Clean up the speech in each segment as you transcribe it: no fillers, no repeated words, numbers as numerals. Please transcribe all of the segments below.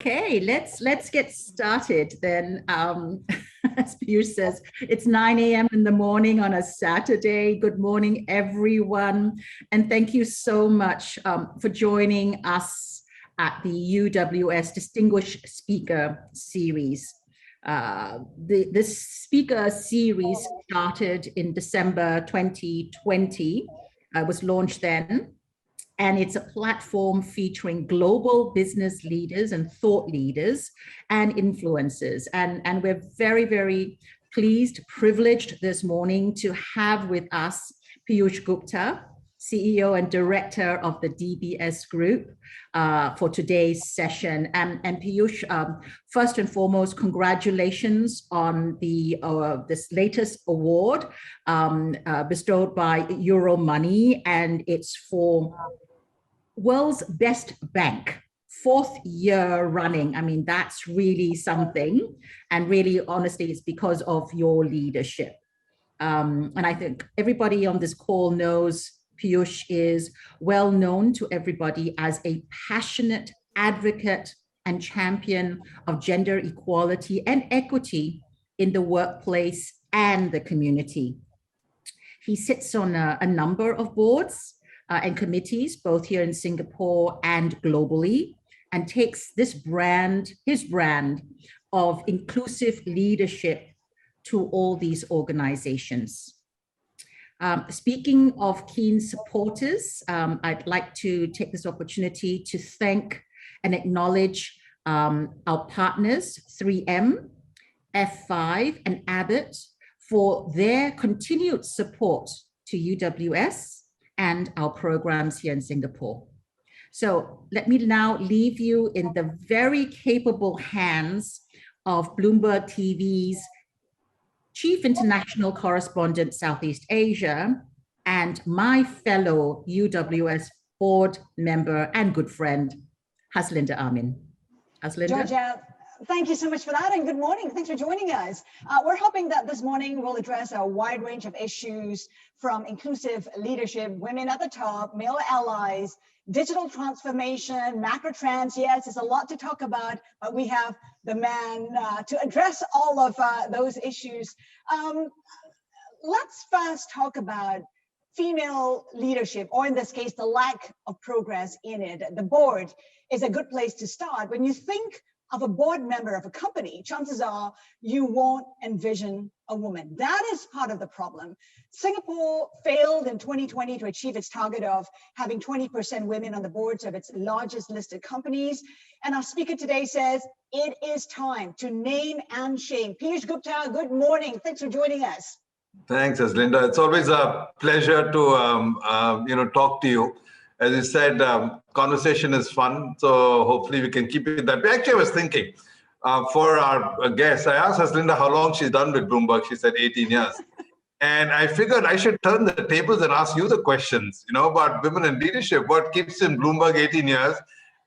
Okay, let's get started then. As Piyush says, it's 9 a.m. in the morning on a Saturday. Good morning, everyone. And thank you so much for joining us at the UWS Distinguished Speaker Series. This speaker series started in December 2020, was launched then. And it's a platform featuring global business leaders and thought leaders and influencers. And we're very, very pleased, privileged this morning to have with us Piyush Gupta, CEO and Director of the DBS Group, for today's session. And Piyush, first and foremost, congratulations on this latest award bestowed by Euromoney, and it's for World's Best Bank, 4th year running. I mean, that's really something. And really, honestly, it's because of your leadership. And I think everybody on this call knows Piyush is well known to everybody as a passionate advocate and champion of gender equality and equity in the workplace and the community. He sits on a number of boards and committees, both here in Singapore and globally, and takes his brand of inclusive leadership to all these organizations. Speaking of keen supporters, I'd like to take this opportunity to thank and acknowledge our partners, 3M, F5, and Abbott, for their continued support to UWS and our programs here in Singapore. So let me now leave you in the very capable hands of Bloomberg TV's Chief International Correspondent, Southeast Asia, and my fellow UWS board member and good friend, Haslinda Amin. Haslinda? Georgia, thank you so much for that, and good morning. Thanks for joining us. We're hoping that this morning we'll address a wide range of issues, from inclusive leadership, women at the top, male allies, digital transformation, macro trends. Yes, there's a lot to talk about, but we have the man to address all of those issues. Let's first talk about female leadership, or in this case, the lack of progress in it. The board is a good place to start. When you think of a board member of a company, chances are you won't envision a woman. That is part of the problem. Singapore failed in 2020 to achieve its target of having 20% women on the boards of its largest listed companies. And our speaker today says it is time to name and shame. Piyush Gupta, good morning. Thanks for joining us. Thanks, Haslinda. It's always a pleasure to talk to you. As you said, conversation is fun, so hopefully we can keep it that way. Actually, I was thinking, for our guest, I asked Haslinda how long she's done with Bloomberg. She said 18 years. And I figured I should turn the tables and ask you the questions, about women in leadership. What keeps you in Bloomberg 18 years?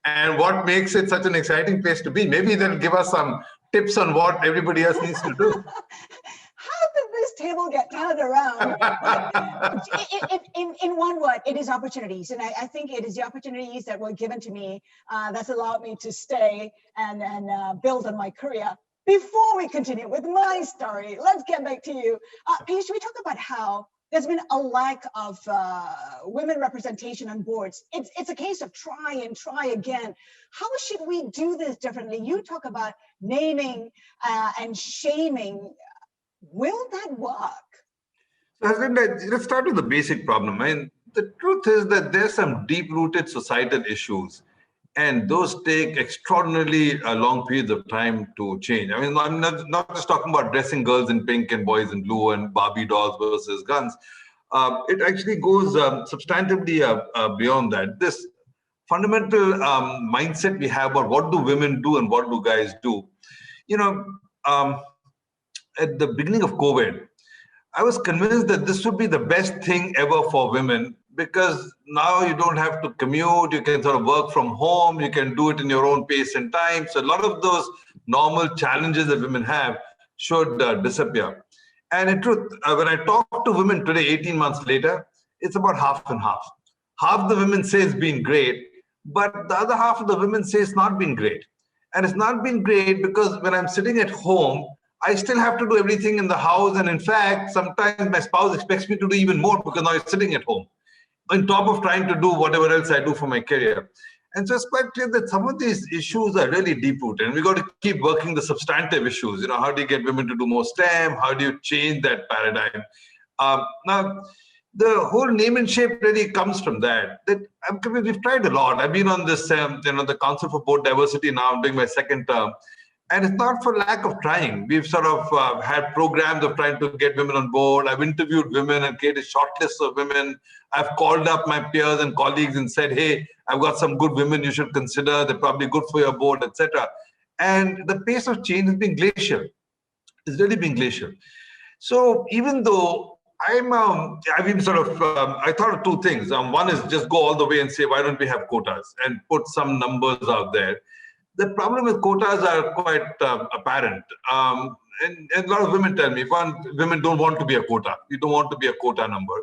And what makes it such an exciting place to be? Maybe they'll give us some tips on what everybody else needs to do. How did this table get turned around? in one word, it is opportunities. And I think it is the opportunities that were given to me that's allowed me to stay and build on my career. Before we continue with my story, let's get back to you. Piyush, we talk about how there's been a lack of women representation on boards. It's a case of try and try again. How should we do this differently? You talk about naming and shaming. Will that work? Let's start with the basic problem. I mean, the truth is that there's some deep-rooted societal issues, and those take extraordinarily long periods of time to change. I mean, I'm not just talking about dressing girls in pink and boys in blue and Barbie dolls versus guns. It actually goes substantively beyond that. This fundamental mindset we have about what do women do and what do guys do. At the beginning of COVID, I was convinced that this would be the best thing ever for women, because now you don't have to commute, you can sort of work from home, you can do it in your own pace and time. So a lot of those normal challenges that women have should disappear. And in truth, when I talk to women today, 18 months later, it's about half and half. Half the women say it's been great, but the other half of the women say it's not been great. And it's not been great because when I'm sitting at home, I still have to do everything in the house. And in fact, sometimes my spouse expects me to do even more because now you're sitting at home, on top of trying to do whatever else I do for my career. And so it's quite clear that some of these issues are really deep-rooted, and we've got to keep working the substantive issues. How do you get women to do more STEM? How do you change that paradigm? Now, the whole name and shape really comes from that. We've tried a lot. I've been on this, the Council for Board Diversity now. I'm doing my second term. And it's not for lack of trying. We've sort of had programs of trying to get women on board. I've interviewed women and created shortlists of women. I've called up my peers and colleagues and said, hey, I've got some good women you should consider. They're probably good for your board, etc. And the pace of change has been glacial. It's really been glacial. So even though I've been sort of, I thought of two things. One is just go all the way and say, why don't we have quotas and put some numbers out there. The problem with quotas are quite apparent. And a lot of women tell me, one, women don't want to be a quota. You don't want to be a quota number.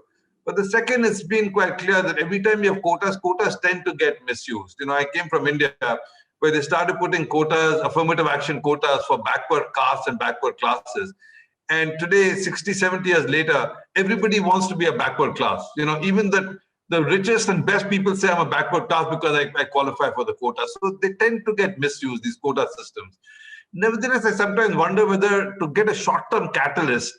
But the second, it's been quite clear that every time you have quotas tend to get misused. I came from India where they started putting quotas, affirmative action quotas for backward castes and backward classes. And today, 60, 70 years later, everybody wants to be a backward class. Even the richest and best people say I'm a backward class because I qualify for the quota. So they tend to get misused, these quota systems. Nevertheless, I sometimes wonder whether to get a short-term catalyst,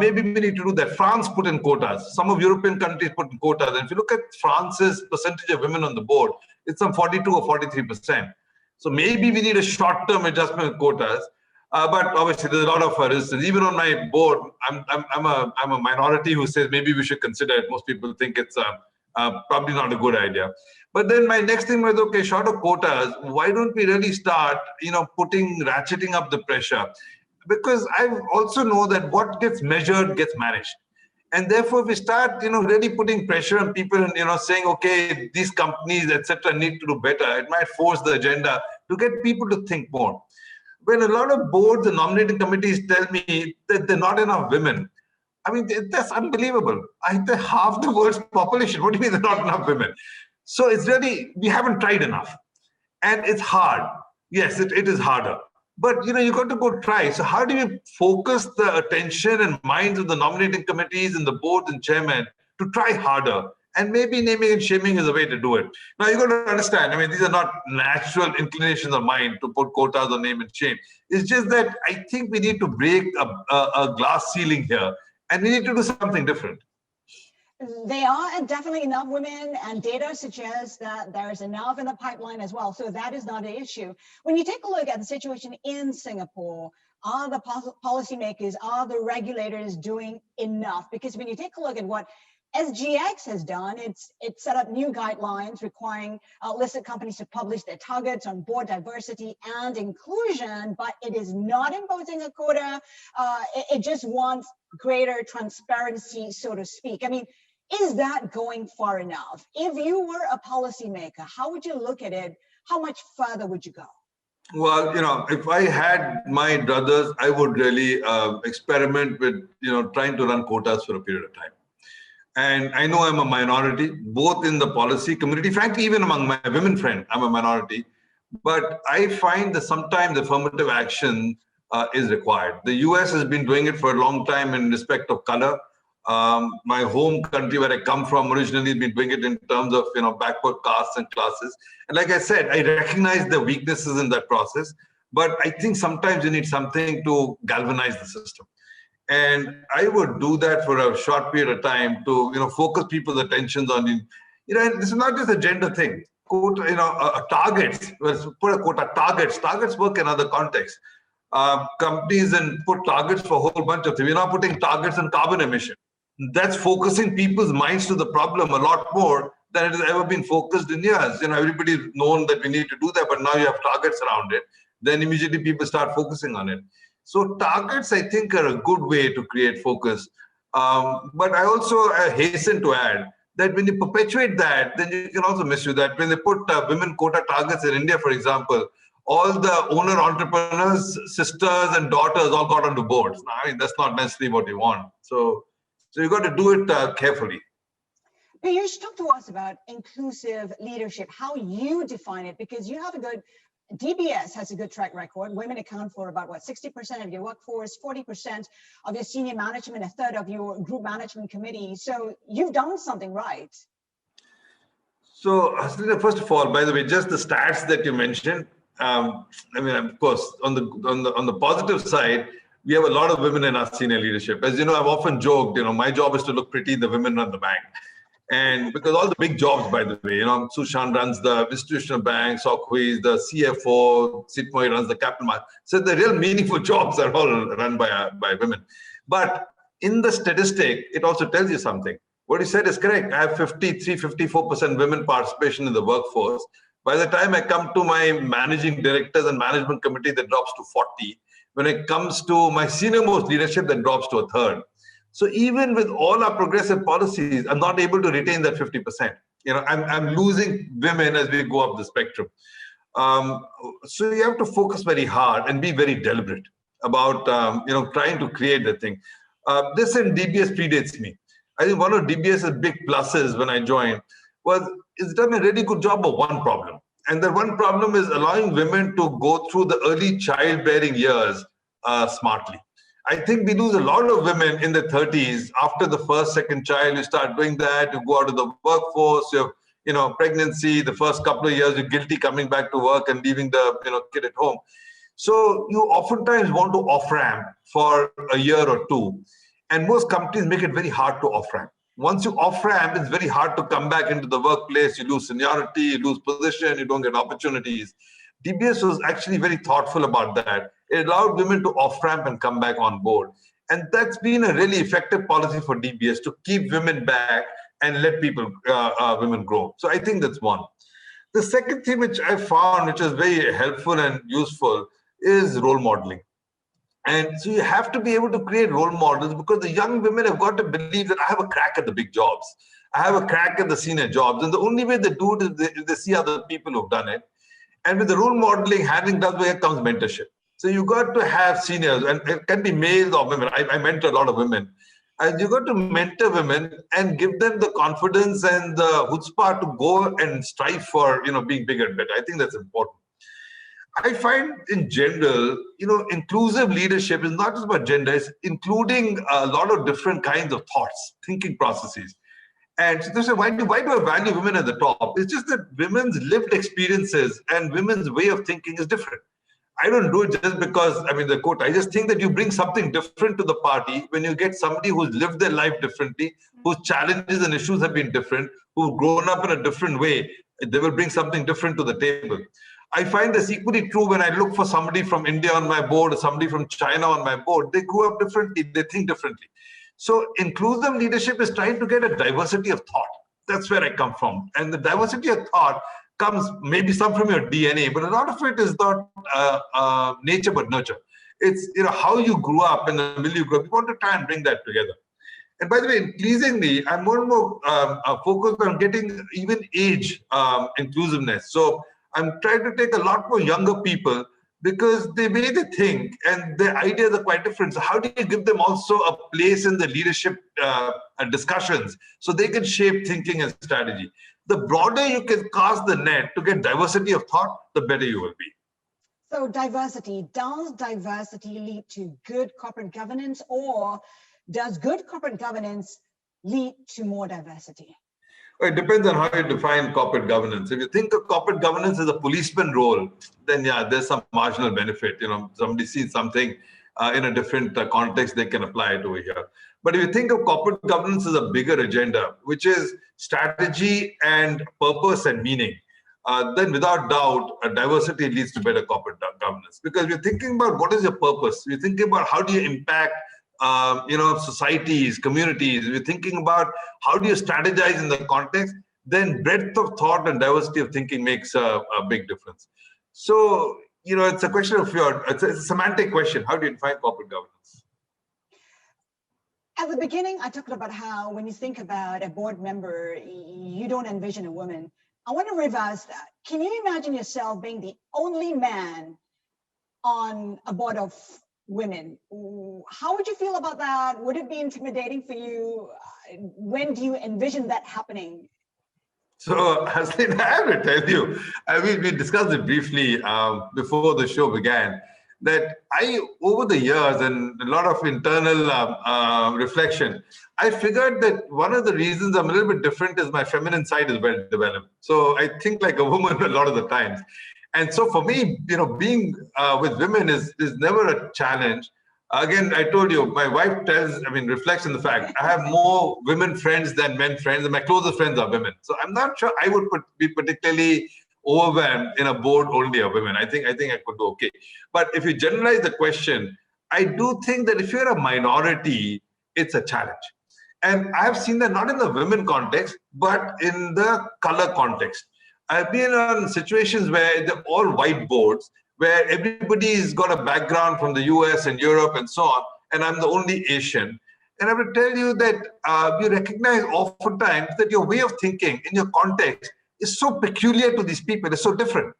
maybe we need to do that. France put in quotas. Some of European countries put in quotas. And if you look at France's percentage of women on the board, it's some 42 or 43%. So maybe we need a short-term adjustment of quotas. But obviously, there's a lot of resistance. Even on my board, I'm a minority who says maybe we should consider it. Most people think it's probably not a good idea. But then my next thing was, okay, short of quotas, why don't we really start, ratcheting up the pressure? Because I also know that what gets measured gets managed. And therefore, if we start, really putting pressure on people and, saying, okay, these companies, etc., need to do better, it might force the agenda to get people to think more. When a lot of boards and nominating committees tell me that there are not enough women, I mean, that's unbelievable. They're half the world's population. What do you mean there are not enough women? So it's really, we haven't tried enough. And it's hard. Yes, it is harder. But, you got to go try. So how do you focus the attention and minds of the nominating committees and the boards and chairmen to try harder? And maybe naming and shaming is a way to do it. Now, you've got to understand, I mean, these are not natural inclinations of mine to put quotas on name and shame. It's just that I think we need to break a glass ceiling here, and we need to do something different. There are definitely enough women, and data suggests that there's enough in the pipeline as well. So that is not an issue. When you take a look at the situation in Singapore, are the policymakers, are the regulators doing enough? Because when you take a look at what SGX has done, it's set up new guidelines requiring listed companies to publish their targets on board diversity and inclusion, but it is not imposing a quota. It just wants greater transparency, so to speak. I mean, is that going far enough? If you were a policymaker, how would you look at it? How much further would you go? Well, if I had my druthers, I would really experiment with, trying to run quotas for a period of time. And I know I'm a minority, both in the policy community, frankly, even among my women friends, I'm a minority. But I find that sometimes affirmative action is required. The US has been doing it for a long time in respect of color. My home country where I come from originally has been doing it in terms of, backward castes and classes. And like I said, I recognize the weaknesses in that process, but I think sometimes you need something to galvanize the system. And I would do that for a short period of time to, focus people's attentions on, this is not just a gender thing. Targets, let's put a quota, targets work in other contexts. Companies and put targets for a whole bunch of things. We're not putting targets on carbon emission. That's focusing people's minds to the problem a lot more than it has ever been focused in years. Everybody's known that we need to do that, but now you have targets around it. Then immediately people start focusing on it. So targets, I think, are a good way to create focus. But I also hasten to add that when you perpetuate that, then you can also misuse that. When they put women quota targets in India, for example, all the owner entrepreneurs, sisters and daughters all got onto boards. Now, I mean, that's not necessarily what you want. So you've got to do it carefully. Piyush, talk to us about inclusive leadership, how you define it, because you have a good DBS has a good track record. Women account for about, 60% of your workforce, 40% of your senior management, a third of your group management committee. So you've done something right. So, Haslinda, first of all, by the way, just the stats that you mentioned. I mean, of course, on the positive side, we have a lot of women in our senior leadership. As you know, I've often joked, my job is to look pretty, the women run the bank. And because all the big jobs, by the way, Sushan runs the institutional bank, Sokhui is the CFO, Sitmoy runs the capital market. So the real meaningful jobs are all run by women. But in the statistic, it also tells you something. What you said is correct. I have 54% women participation in the workforce. By the time I come to my managing directors and management committee, that drops to 40. When it comes to my senior most leadership, that drops to a third. So even with all our progressive policies, I'm not able to retain that 50%. I'm losing women as we go up the spectrum. So you have to focus very hard and be very deliberate about trying to create the thing. This in DBS predates me. I think one of DBS's big pluses when I joined was it's done a really good job of one problem. And the one problem is allowing women to go through the early childbearing years smartly. I think we lose a lot of women in their 30s. After the first, second child, you start doing that, you go out of the workforce, you have, pregnancy, the first couple of years, you're guilty coming back to work and leaving the, kid at home. So you oftentimes want to off-ramp for a year or two. And most companies make it very hard to off-ramp. Once you off-ramp, it's very hard to come back into the workplace. You lose seniority, you lose position, you don't get opportunities. DBS was actually very thoughtful about that. It allowed women to off-ramp and come back on board. And that's been a really effective policy for DBS to keep women back and let women grow. So I think that's one. The second thing which I found, which is very helpful and useful, is role modeling. And so you have to be able to create role models because the young women have got to believe that I have a crack at the big jobs. I have a crack at the senior jobs. And the only way they do it is they see other people who've done it. And with the role modeling, having that way comes mentorship. So you got to have seniors, and it can be males or women. I mentor a lot of women. And you got to mentor women and give them the confidence and the chutzpah to go and strive for, being bigger and better. I think that's important. I find in general, inclusive leadership is not just about gender, it's including a lot of different kinds of thoughts, thinking processes. And so they say, why do I value women at the top? It's just that women's lived experiences and women's way of thinking is different. I don't do it just because, the quote, I just think that you bring something different to the party when you get somebody who's lived their life differently, whose challenges and issues have been different, who've grown up in a different way. They will bring something different to the table. I find this equally true when I look for somebody from India on my board or somebody from China on my board. They grew up differently, they think differently. So inclusive leadership is trying to get a diversity of thought. That's where I come from. And the diversity of thought comes maybe some from your DNA, but a lot of it is not nature but nurture. It's how you grew up and the milieu you grew up. You want to try and bring that together. And by the way, increasingly, I'm more and more focused on getting even age inclusiveness. So I'm trying to take a lot more younger people because the way they think and their ideas are quite different. So how do you give them also a place in the leadership discussions so they can shape thinking and strategy? The broader you can cast the net to get diversity of thought, the better you will be. So does diversity lead to good corporate governance, or does good corporate governance lead to more diversity? It depends on how you define corporate governance. If you think of corporate governance as a policeman role, then there's some marginal benefit. Somebody sees something in a different context, they can apply it over here. But if you think of corporate governance as a bigger agenda, which is strategy and purpose and meaning, then without doubt, diversity leads to better corporate governance. Because we're thinking about what is your purpose. We're thinking about how do you impact societies, communities. We're thinking about how do you strategize in the context. Then breadth of thought and diversity of thinking makes a big difference. So, it's a question of it's a semantic question. How do you define corporate governance? At the beginning, I talked about how when you think about a board member, you don't envision a woman. I want to reverse that. Can you imagine yourself being the only man on a board of women? How would you feel about that? Would it be intimidating for you? When do you envision that happening? So, Haslinda, I have to tell you, we discussed it briefly before the show began, that over the years and a lot of internal reflection, I figured that one of the reasons I'm a little bit different is my feminine side is well developed. So I think like a woman a lot of the times. And so for me, being with women is never a challenge. Again, I told you, my wife reflects on the fact I have more women friends than men friends, and my closest friends are women. So I'm not sure I would be particularly overwhelmed in a board only of women. I think I could do okay. But if you generalize the question, I do think that if you're a minority, it's a challenge. And I've seen that not in the women context, but in the color context. I've been on situations where they're all white boards, where everybody's got a background from the US and Europe and so on, and I'm the only Asian. And I will tell you that you recognize oftentimes that your way of thinking in your context is so peculiar to these people, it's so different.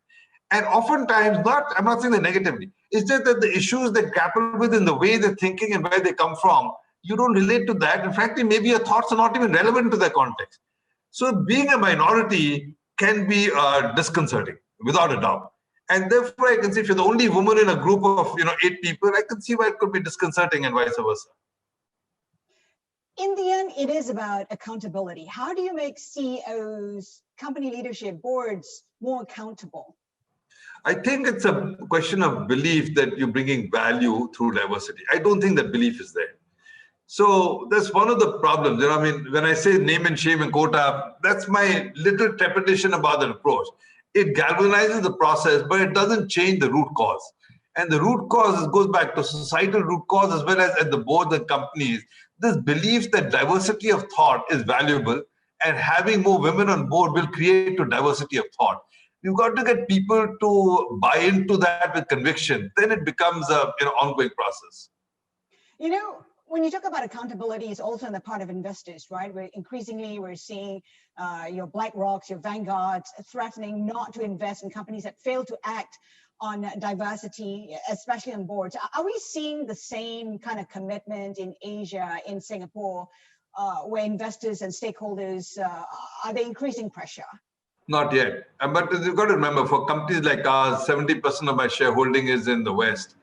And oftentimes, I'm not saying that negatively, it's just that the issues they grapple with in the way they're thinking and where they come from, you don't relate to that. And frankly, maybe your thoughts are not even relevant to their context. So being a minority can be disconcerting, without a doubt. And therefore, I can see if you're the only woman in a group of 8 people, I can see why it could be disconcerting and vice versa. In the end, it is about accountability. How do you make CEOs, company leadership, boards more accountable? I think it's a question of belief that you're bringing value through diversity. I don't think that belief is there. So that's one of the problems. When I say name and shame and quota, that's my little trepidation about that approach. It galvanizes the process, but it doesn't change the root cause. And the root cause goes back to societal root cause as well as at the boards and companies. This belief that diversity of thought is valuable and having more women on board will create a diversity of thought. You've got to get people to buy into that with conviction. Then it becomes an ongoing process. When you talk about accountability, it's also on the part of investors, right? We're seeing your BlackRocks, your Vanguards threatening not to invest in companies that fail to act on diversity, especially on boards. Are we seeing the same kind of commitment in Asia, in Singapore, where investors and stakeholders, are they increasing pressure? Not yet. But you've got to remember, for companies like ours, 70% of my shareholding is in the West.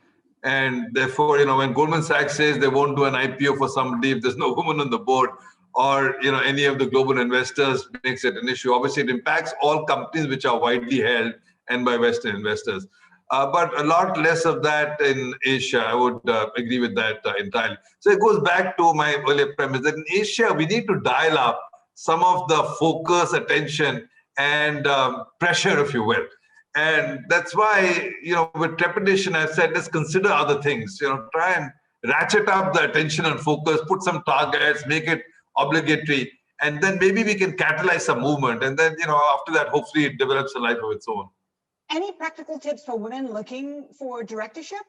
And therefore, when Goldman Sachs says they won't do an IPO for somebody if there's no woman on the board, or any of the global investors makes it an issue, obviously it impacts all companies which are widely held and by Western investors. But a lot less of that in Asia. I would agree with that entirely. So it goes back to my earlier premise that in Asia, we need to dial up some of the focus, attention, and pressure, if you will. And that's why, with trepidation, I've said, let's consider other things, try and ratchet up the attention and focus, put some targets, make it obligatory, and then maybe we can catalyze some movement. And then, after that, hopefully it develops a life of its own. Any practical tips for women looking for directorship?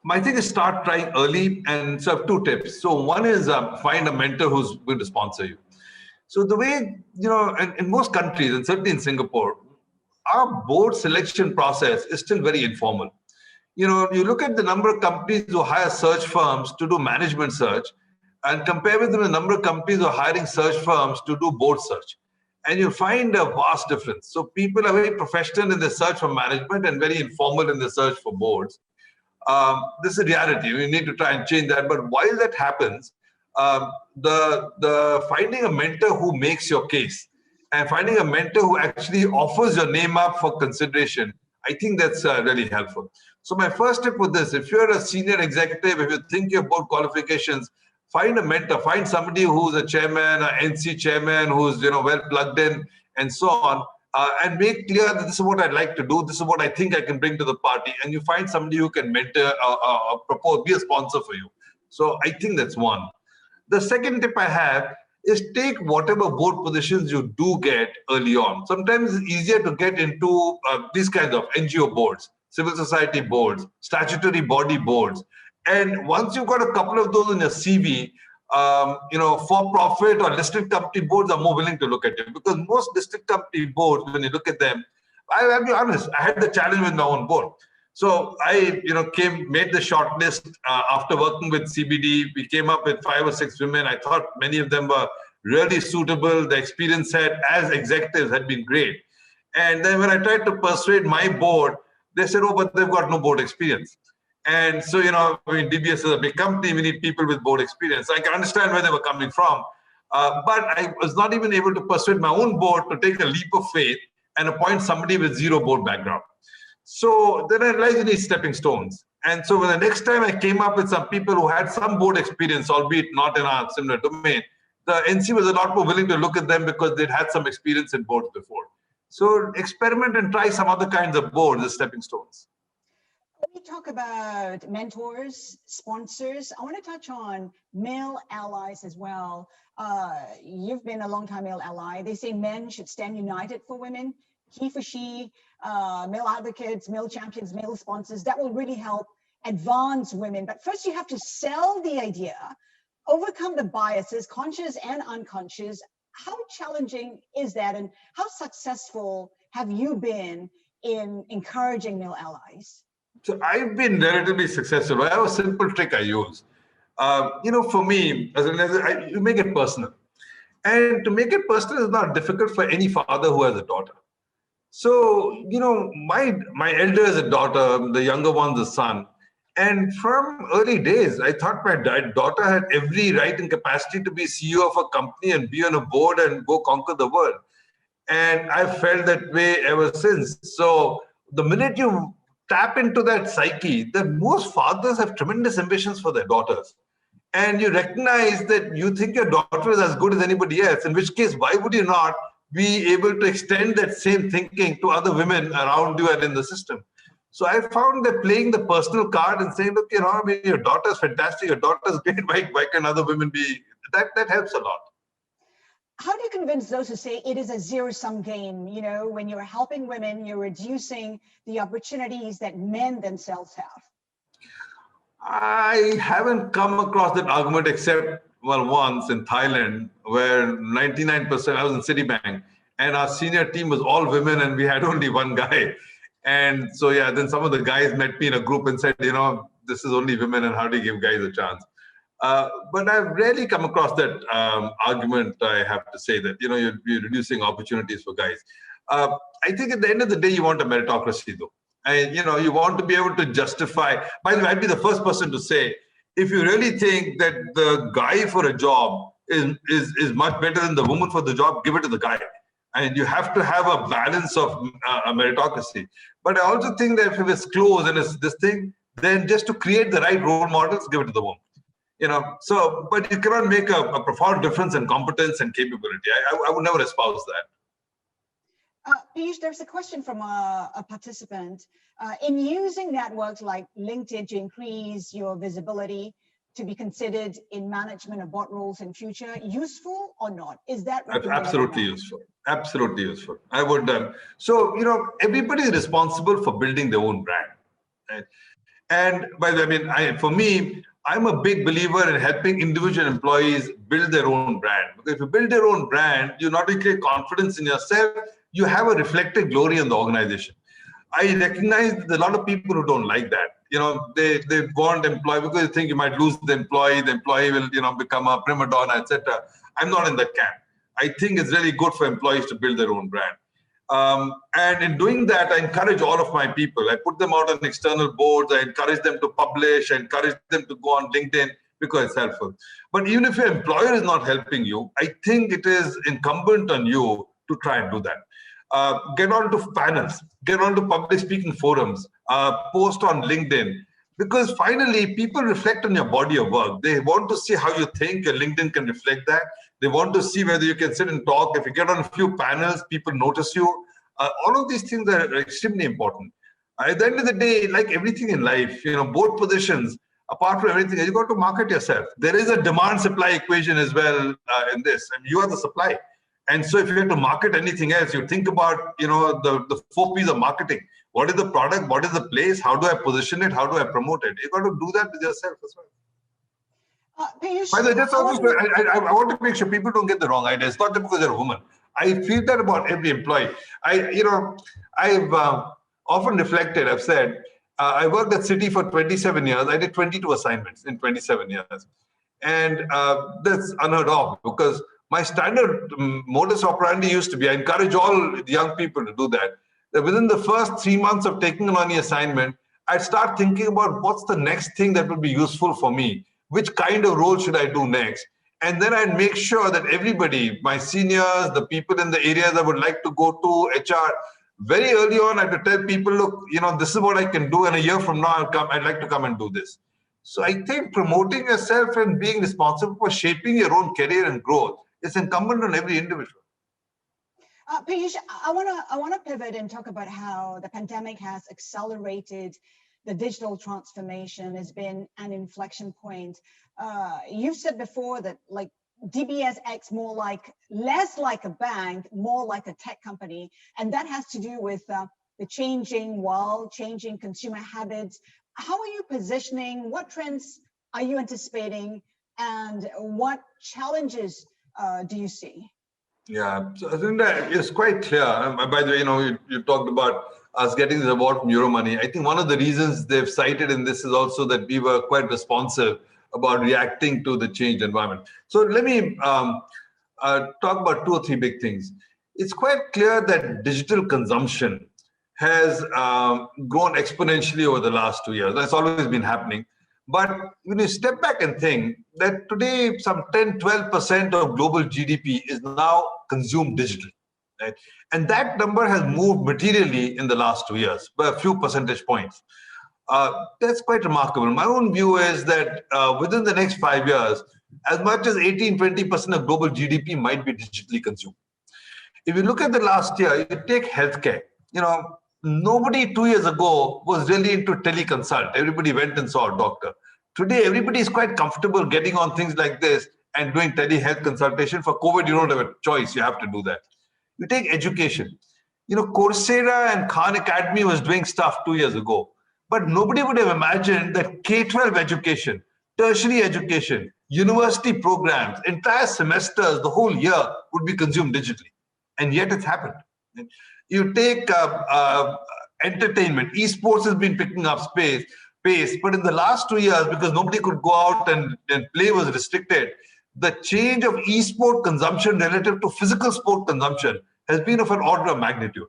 My thing is start trying early, and so I have 2 tips. So one is find a mentor who's going to sponsor you. So the way, in most countries, and certainly in Singapore, our board selection process is still very informal. You look at the number of companies who hire search firms to do management search and compare with the number of companies who are hiring search firms to do board search. And you find a vast difference. So people are very professional in the search for management and very informal in the search for boards. This is a reality. We need to try and change that. But while that happens, the finding a mentor who makes your case and finding a mentor who actually offers your name up for consideration, I think that's really helpful. So my first tip with this, if you're a senior executive, if you think you have board qualifications, find a mentor, find somebody who's a chairman, an NC chairman, who's well plugged in and so on, and make clear that this is what I'd like to do, this is what I think I can bring to the party, and you find somebody who can mentor, propose, be a sponsor for you. So I think that's one. The second tip I have is take whatever board positions you do get early on. Sometimes it's easier to get into these kinds of NGO boards, civil society boards, statutory body boards. And once you've got a couple of those in your CV, for-profit or listed company boards are more willing to look at you, because most listed company boards, when you look at them, I'll be honest, I had the challenge with my own board. So I, made the short list after working with CBD. We came up with 5 or 6 women. I thought many of them were really suitable. The experience set as executives had been great. And then when I tried to persuade my board, they said, oh, but they've got no board experience. And so, I mean, DBS is a big company. We need people with board experience. I can understand where they were coming from. But I was not even able to persuade my own board to take a leap of faith and appoint somebody with zero board background. So then I realized you need stepping stones. And so when the next time I came up with some people who had some board experience, albeit not in our similar domain, the NC was a lot more willing to look at them because they'd had some experience in boards before. So experiment and try some other kinds of boards as stepping stones. When we talk about mentors, sponsors, I want to touch on male allies as well. You've been a long-time male ally. They say men should stand united for women. He for she, male advocates, male champions, male sponsors, that will really help advance women. But first you have to sell the idea, overcome the biases, conscious and unconscious. How challenging is that, and how successful have you been in encouraging male allies? So I've been relatively successful. I have a simple trick I use. For me, you make it personal. And to make it personal is not difficult for any father who has a daughter. So, my elder is a daughter, the younger one's a son. And from early days, I thought my daughter had every right and capacity to be CEO of a company and be on a board and go conquer the world. And I've felt that way ever since. So the minute you tap into that psyche, that most fathers have tremendous ambitions for their daughters. And you recognize that you think your daughter is as good as anybody else, in which case, why would you not be able to extend that same thinking to other women around you and in the system? So I found that playing the personal card and saying, look, your daughter's fantastic, your daughter's great, why can other women be, that helps a lot. How do you convince those who say it is a zero-sum game? When you're helping women, you're reducing the opportunities that men themselves have. I haven't come across that argument except, once in Thailand, where 99%, I was in Citibank, and our senior team was all women and we had only one guy. And so, then some of the guys met me in a group and said, this is only women and how do you give guys a chance? But I've rarely come across that argument, I have to say, that, you're reducing opportunities for guys. I think at the end of the day, you want a meritocracy, though. And, you want to be able to justify. By the way, I'd be the first person to say, if you really think that the guy for a job is much better than the woman for the job, give it to the guy. And you have to have a balance of a meritocracy. But I also think that if it's close and it's this thing, then just to create the right role models, give it to the woman. But you cannot make a profound difference in competence and capability. I would never espouse that. Piyush, there's a question from a participant. In using networks like LinkedIn to increase your visibility, to be considered in management of board roles in future, useful or not? Is that absolutely useful? Absolutely useful. I would. Everybody is responsible for building their own brand. Right? And by the way, for me, I'm a big believer in helping individual employees build their own brand. Because if you build your own brand, you not only create confidence in yourself, you have a reflected glory in the organization. I recognize that there are a lot of people who don't like that. They want employee because they think you might lose the employee will, become a prima donna, etc. I'm not in that camp. I think it's really good for employees to build their own brand. And in doing that, I encourage all of my people. I put them out on external boards. I encourage them to publish. I encourage them to go on LinkedIn because it's helpful. But even if your employer is not helping you, I think it is incumbent on you to try and do that. Get onto panels, get onto public speaking forums, post on LinkedIn, because finally people reflect on your body of work. They want to see how you think. Your LinkedIn can reflect that. They want to see whether you can sit and talk. If you get on a few panels, people notice you. All of these things are extremely important. At the end of the day, like everything in life, both positions, apart from everything, you got to market yourself. There is a demand-supply equation as well in this. You are the supply. And so if you have to market anything else, you think about, the 4 P's of marketing. What is the product? What is the place? How do I position it? How do I promote it? You got to do that with yourself as well. Piyush, by the way, I want to make sure people don't get the wrong idea. It's not that because you're a woman. I feel that about every employee. I've often reflected. I've said, I worked at Citi for 27 years. I did 22 assignments in 27 years. And that's unheard of because My standard modus operandi used to be, I encourage all the young people to do that within the first 3 months of taking on any assignment, I'd start thinking about what's the next thing that will be useful for me, which kind of role should I do next? And then I'd make sure that everybody, my seniors, the people in the areas I would like to go to, HR, very early on, I had to tell people, look, this is what I can do, and a year from now, I'd like to come and do this. So I think promoting yourself and being responsible for shaping your own career and growth is incumbent on every individual. Piyush, I want to pivot and talk about how the pandemic has accelerated the digital transformation. Has been an inflection point. You've said before that like DBS acts less like a bank, more like a tech company, and that has to do with the changing world, changing consumer habits. How are you positioning? What trends are you anticipating, and what challenges do you see? Yeah, so I think that is quite clear. By the way, you talked about us getting the award from Euromoney. I think one of the reasons they've cited in this is also that we were quite responsive about reacting to the changed environment. So let me talk about 2 or 3 big things. It's quite clear that digital consumption has grown exponentially over the last 2 years. That's always been happening. But when you step back and think that today some 10-12% of global GDP is now consumed digitally, right? And that number has moved materially in the last 2 years by a few percentage points. That's quite remarkable. My own view is that within the next 5 years, as much as 18-20% of global GDP might be digitally consumed. If you look at the last year, you take healthcare, nobody 2 years ago was really into teleconsult. Everybody went and saw a doctor. Today, everybody is quite comfortable getting on things like this and doing telehealth consultation. For COVID, you don't have a choice. You have to do that. You take education. Coursera and Khan Academy was doing stuff 2 years ago. But nobody would have imagined that K-12 education, tertiary education, university programs, entire semesters, the whole year would be consumed digitally. And yet it's happened. You take entertainment, esports has been picking up pace, but in the last 2 years, because nobody could go out and play was restricted, the change of esport consumption relative to physical sport consumption has been of an order of magnitude.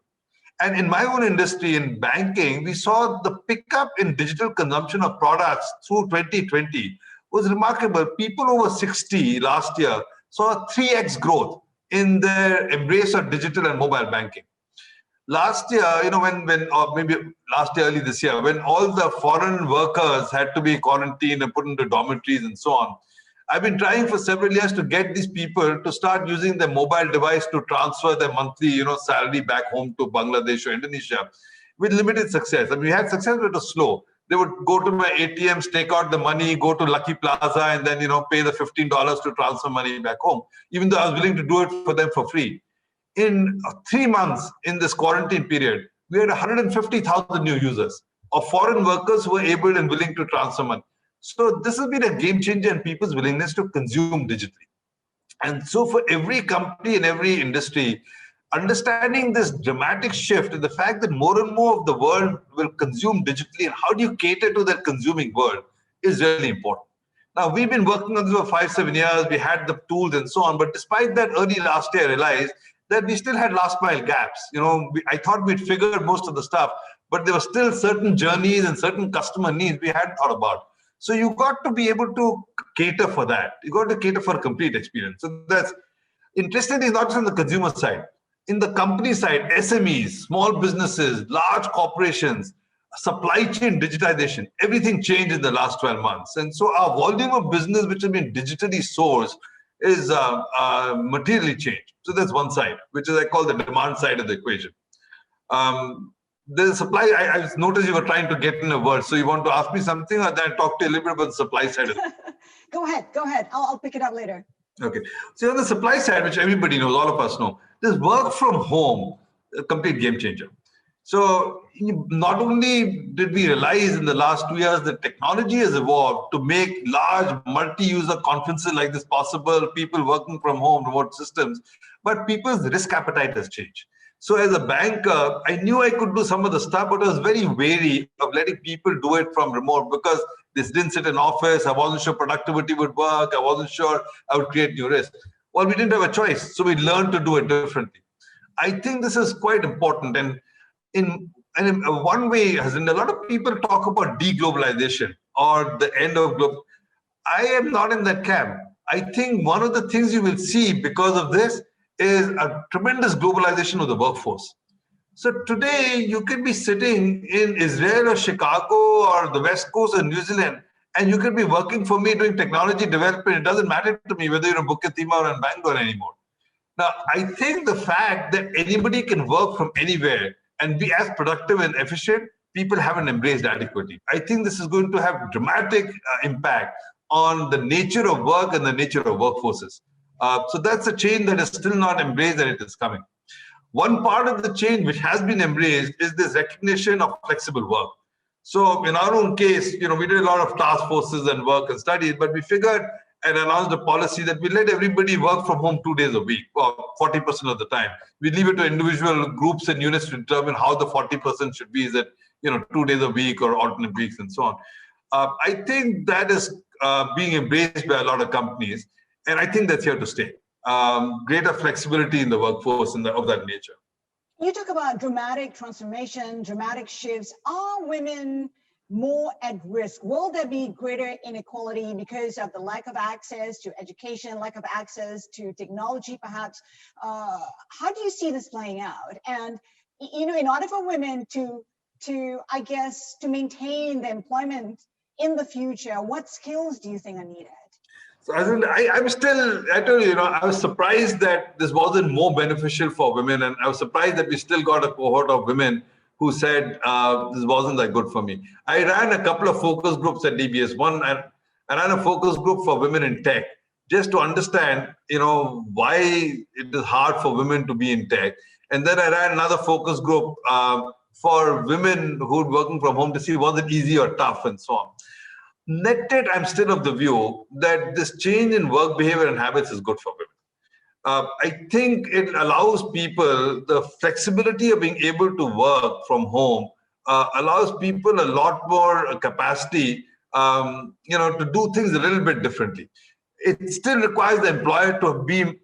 And in my own industry, in banking, we saw the pickup in digital consumption of products through 2020 was remarkable. People over 60 last year saw a 3x growth in their embrace of digital and mobile banking. Last year, or maybe last year, early this year, when all the foreign workers had to be quarantined and put into dormitories and so on, I've been trying for several years to get these people to start using their mobile device to transfer their monthly, salary back home to Bangladesh or Indonesia with limited success. We had success, but it was slow. They would go to my ATMs, take out the money, go to Lucky Plaza, and then, pay the $15 to transfer money back home, even though I was willing to do it for them for free. In 3 months in this quarantine period, we had 150,000 new users of foreign workers who were able and willing to transfer money. So this has been a game changer in people's willingness to consume digitally. And so for every company and every industry, understanding this dramatic shift and the fact that more and more of the world will consume digitally and how do you cater to that consuming world is really important. Now, we've been working on this for 5-7 years. We had the tools and so on. But despite that, early last year, I realized that we still had last mile gaps. I thought we'd figured most of the stuff, but there were still certain journeys and certain customer needs we hadn't thought about. So you got to be able to cater for that. You got to cater for a complete experience. So that's interestingly not just on the consumer side. In the company side, SMEs, small businesses, large corporations, supply chain digitization, everything changed in the last 12 months. And so our volume of business, which has been digitally sourced, is materially changed. So that's one side, which is I call the demand side of the equation. The supply, I noticed you were trying to get in a word. So you want to ask me something or then talk to you a little bit about the supply side of it? Go ahead. I'll pick it up later. Okay. So on the supply side, which everybody knows, all of us know, this work from home, a complete game changer. So not only did we realize in the last 2 years that technology has evolved to make large multi-user conferences like this possible, people working from home, remote systems, but people's risk appetite has changed. So as a banker, I knew I could do some of the stuff, but I was very wary of letting people do it from remote because this didn't sit in office. I wasn't sure productivity would work. I wasn't sure I would create new risk. Well, we didn't have a choice, so we learned to do it differently. I think this is quite important, and in one way, Haslinda, a lot of people talk about deglobalization or the end of global. I am not in that camp. I think one of the things you will see because of this is a tremendous globalization of the workforce. So today you can be sitting in Israel or Chicago or the West Coast of New Zealand, and you can be working for me doing technology development. It doesn't matter to me whether you're in Bukit Timah or in Bangalore anymore. Now, I think the fact that anybody can work from anywhere and be as productive and efficient, people haven't embraced adequately. I think this is going to have dramatic impact on the nature of work and the nature of workforces. So that's a change that is still not embraced, and it is coming. One part of the change which has been embraced is this recognition of flexible work. So in our own case, we did a lot of task forces and work and studies, but we figured and announced a policy that we let everybody work from home 2 days a week, or 40% of the time. We leave it to individual groups and units to determine how the 40% should be. Is it 2 days a week or alternate weeks and so on? I think that is being embraced by a lot of companies, and I think that's here to stay. Greater flexibility in the workforce of that nature. You talk about dramatic transformation, dramatic shifts. Are women more at risk? Will there be greater inequality because of the lack of access to education, lack of access to technology, perhaps? How do you see this playing out? And, in order for women to maintain the employment in the future, what skills do you think are needed? So I'm still, I tell you, I was surprised that this wasn't more beneficial for women. And I was surprised that we still got a cohort of women who said, this wasn't that good for me. I ran a couple of focus groups at DBS. One, I ran a focus group for women in tech, just to understand, why it is hard for women to be in tech. And then I ran another focus group for women who are working from home to see was it easy or tough and so on. Netted, I'm still of the view that this change in work behavior and habits is good for women. I think it allows people the flexibility of being able to work from home, allows people a lot more capacity, to do things a little bit differently. It still requires the employer to be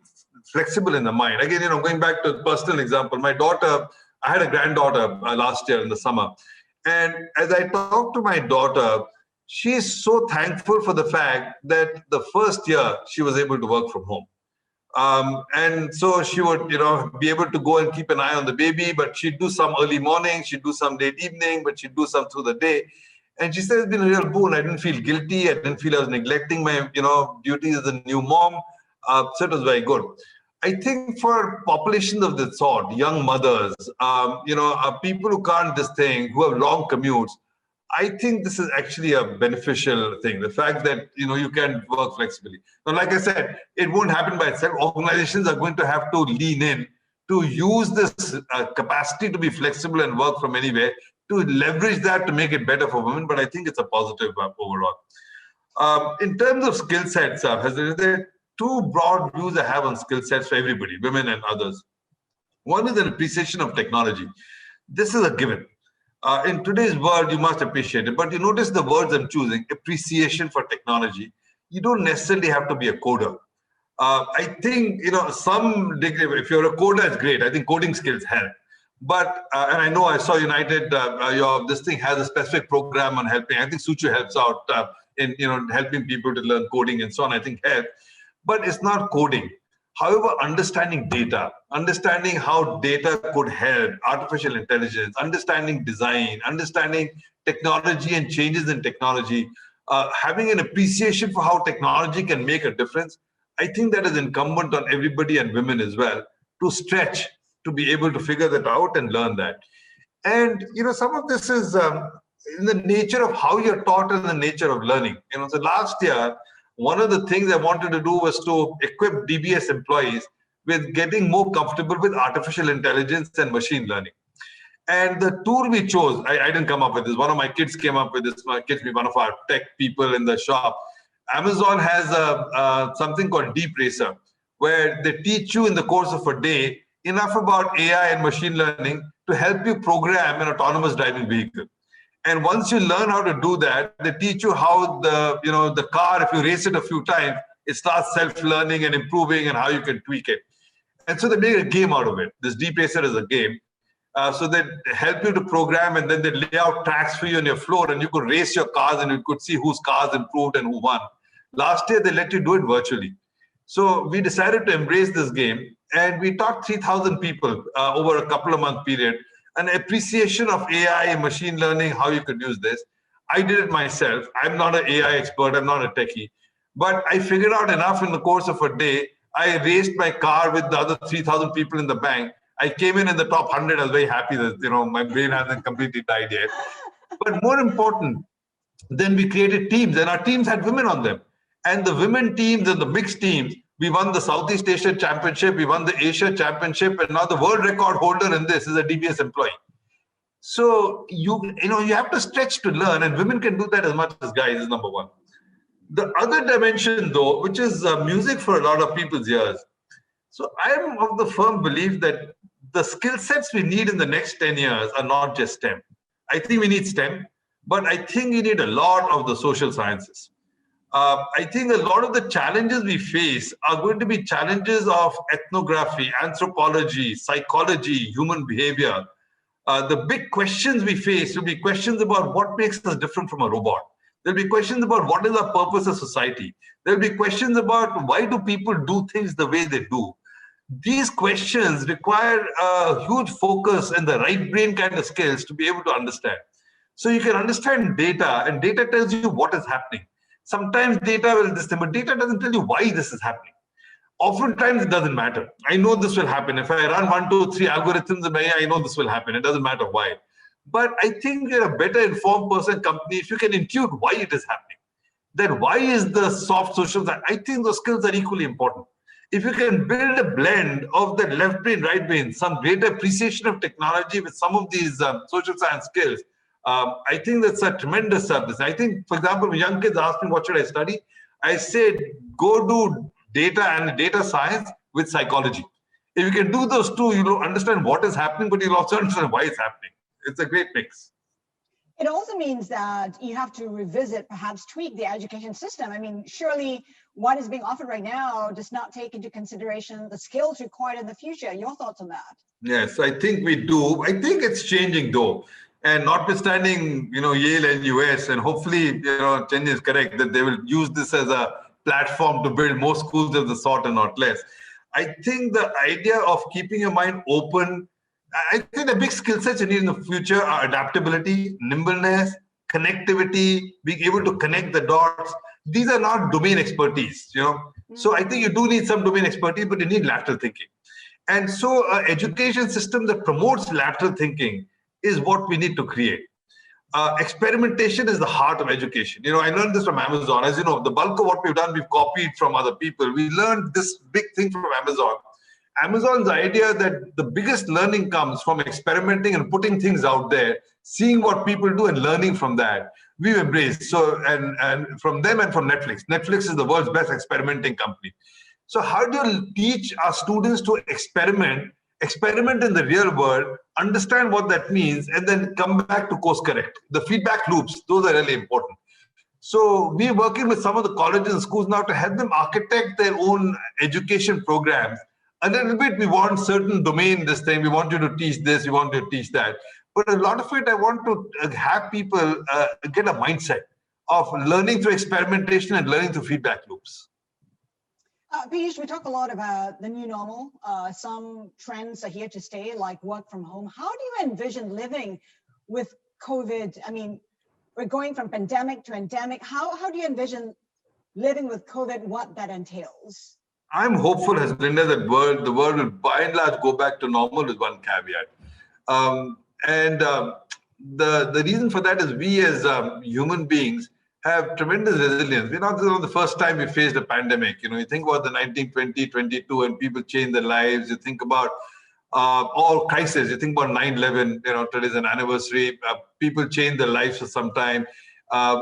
flexible in the mind. Again, going back to a personal example, my daughter, I had a granddaughter last year in the summer. And as I talked to my daughter, she's so thankful for the fact that the first year she was able to work from home. And so she would, be able to go and keep an eye on the baby, but she'd do some early morning, she'd do some late evening, but she'd do some through the day. And she said, it's been a real boon. I didn't feel guilty. I didn't feel I was neglecting my, duties as a new mom. So it was very good. I think for populations of this sort, young mothers, people who can't this thing, who have long commutes, I think this is actually a beneficial thing. The fact that, you can work flexibly. Now, like I said, it won't happen by itself. Organizations are going to have to lean in to use this capacity to be flexible and work from anywhere, to leverage that to make it better for women. But I think it's a positive overall. In terms of skill sets, there are two broad views I have on skill sets for everybody, women and others. One is an appreciation of technology. This is a given. In today's world, you must appreciate it. But you notice the words I'm choosing: appreciation for technology. You don't necessarily have to be a coder. I think, some degree, if you're a coder, it's great. I think coding skills help. But, and I know I saw United, this thing has a specific program on helping. I think Suchu helps out in, helping people to learn coding and so on, I think help. But it's not coding. However, understanding data, understanding how data could help, artificial intelligence, understanding design, understanding technology and changes in technology, having an appreciation for how technology can make a difference, I think that is incumbent on everybody and women as well to stretch, to be able to figure that out and learn that. And, some of this is in the nature of how you're taught and the nature of learning. So last year, one of the things I wanted to do was to equip DBS employees with getting more comfortable with artificial intelligence and machine learning. And the tool we chose, I didn't come up with this. One of my kids came up with this. My kids, one of our tech people in the shop. Amazon has something called Deep Racer, where they teach you in the course of a day enough about AI and machine learning to help you program an autonomous driving vehicle. And once you learn how to do that, they teach you how the car, if you race it a few times, It starts self-learning and improving and how you can tweak it. And so they make a game out of it. This DPacer is a game. So they help you to program, and then they lay out tracks for you on your floor, and you could race your cars and you could see whose cars improved and who won. Last year, they let you do it virtually. So we decided to embrace this game, and we taught 3,000 people over a couple of month period an appreciation of AI and machine learning, how you could use this. I did it myself. I'm not an AI expert. I'm not a techie. But I figured out enough in the course of a day. I raced my car with the other 3,000 people in the bank. I came in the top 100. I was very happy that, my brain hasn't completely died yet. But more important, then we created teams, and our teams had women on them. And the women teams and the mixed teams, we won the Southeast Asia Championship, we won the Asia Championship, and now the world record holder in this is a DBS employee. So you have to stretch to learn, and women can do that as much as guys, is number one. The other dimension, though, which is music for a lot of people's ears. So I'm of the firm belief that the skill sets we need in the next 10 years are not just STEM. I think we need STEM, but I think we need a lot of the social sciences. I think a lot of the challenges we face are going to be challenges of ethnography, anthropology, psychology, human behavior. The big questions we face will be questions about what makes us different from a robot. There'll be questions about what is our purpose as society. There'll be questions about why do people do things the way they do. These questions require a huge focus and the right brain kind of skills to be able to understand. So you can understand data, and data tells you what is happening. Sometimes data will this thing, but data doesn't tell you why this is happening. Oftentimes it doesn't matter. I know this will happen. If I run 1, 2, 3 algorithms, I know this will happen. It doesn't matter why. But I think you're a better informed person, company, if you can intuit why it is happening. Then why is the soft social? I think those skills are equally important. If you can build a blend of the left brain, right brain, some greater appreciation of technology with some of these social science skills, I think that's a tremendous service. I think, for example, when young kids ask me, what should I study? I said, go do data and data science with psychology. If you can do those two, you'll understand what is happening, but you'll also understand why it's happening. It's a great mix. It also means that you have to revisit, perhaps tweak the education system. I mean, surely what is being offered right now does not take into consideration the skills required in the future. Your thoughts on that? Yes, I think we do. I think it's changing though. And notwithstanding, Yale and US, and hopefully, Chen is correct that they will use this as a platform to build more schools of the sort and not less. I think the idea of keeping your mind open, I think the big skill sets you need in the future are adaptability, nimbleness, connectivity, being able to connect the dots. These are not domain expertise, So I think you do need some domain expertise, but you need lateral thinking. And so an education system that promotes lateral thinking is what we need to create. Experimentation is the heart of education. I learned this from Amazon. As you know, the bulk of what we've done, we've copied from other people. We learned this big thing from Amazon. Amazon's idea that the biggest learning comes from experimenting and putting things out there, seeing what people do and learning from that. We've embraced. So, and from them and from Netflix. Netflix is the world's best experimenting company. So how do you teach our students to experiment in the real world, understand what that means, and then come back to course correct? The feedback loops, those are really important. So we're working with some of the colleges and schools now to help them architect their own education programs. A little bit, we want certain domain this thing, we want you to teach this, we want you to teach that. But a lot of it, I want to have people get a mindset of learning through experimentation and learning through feedback loops. Piyush, we talk a lot about the new normal. Some trends are here to stay, like work from home. How do you envision living with COVID? I mean, we're going from pandemic to endemic. How do you envision living with COVID, what that entails? I'm hopeful, Haslinda, that the world will by and large go back to normal with one caveat. The reason for that is we as human beings have tremendous resilience. We're not the first time we faced a pandemic. You think about the 1920, 22, and people changed their lives. You think about all crises. You think about 9/11, today's an anniversary. People change their lives for some time.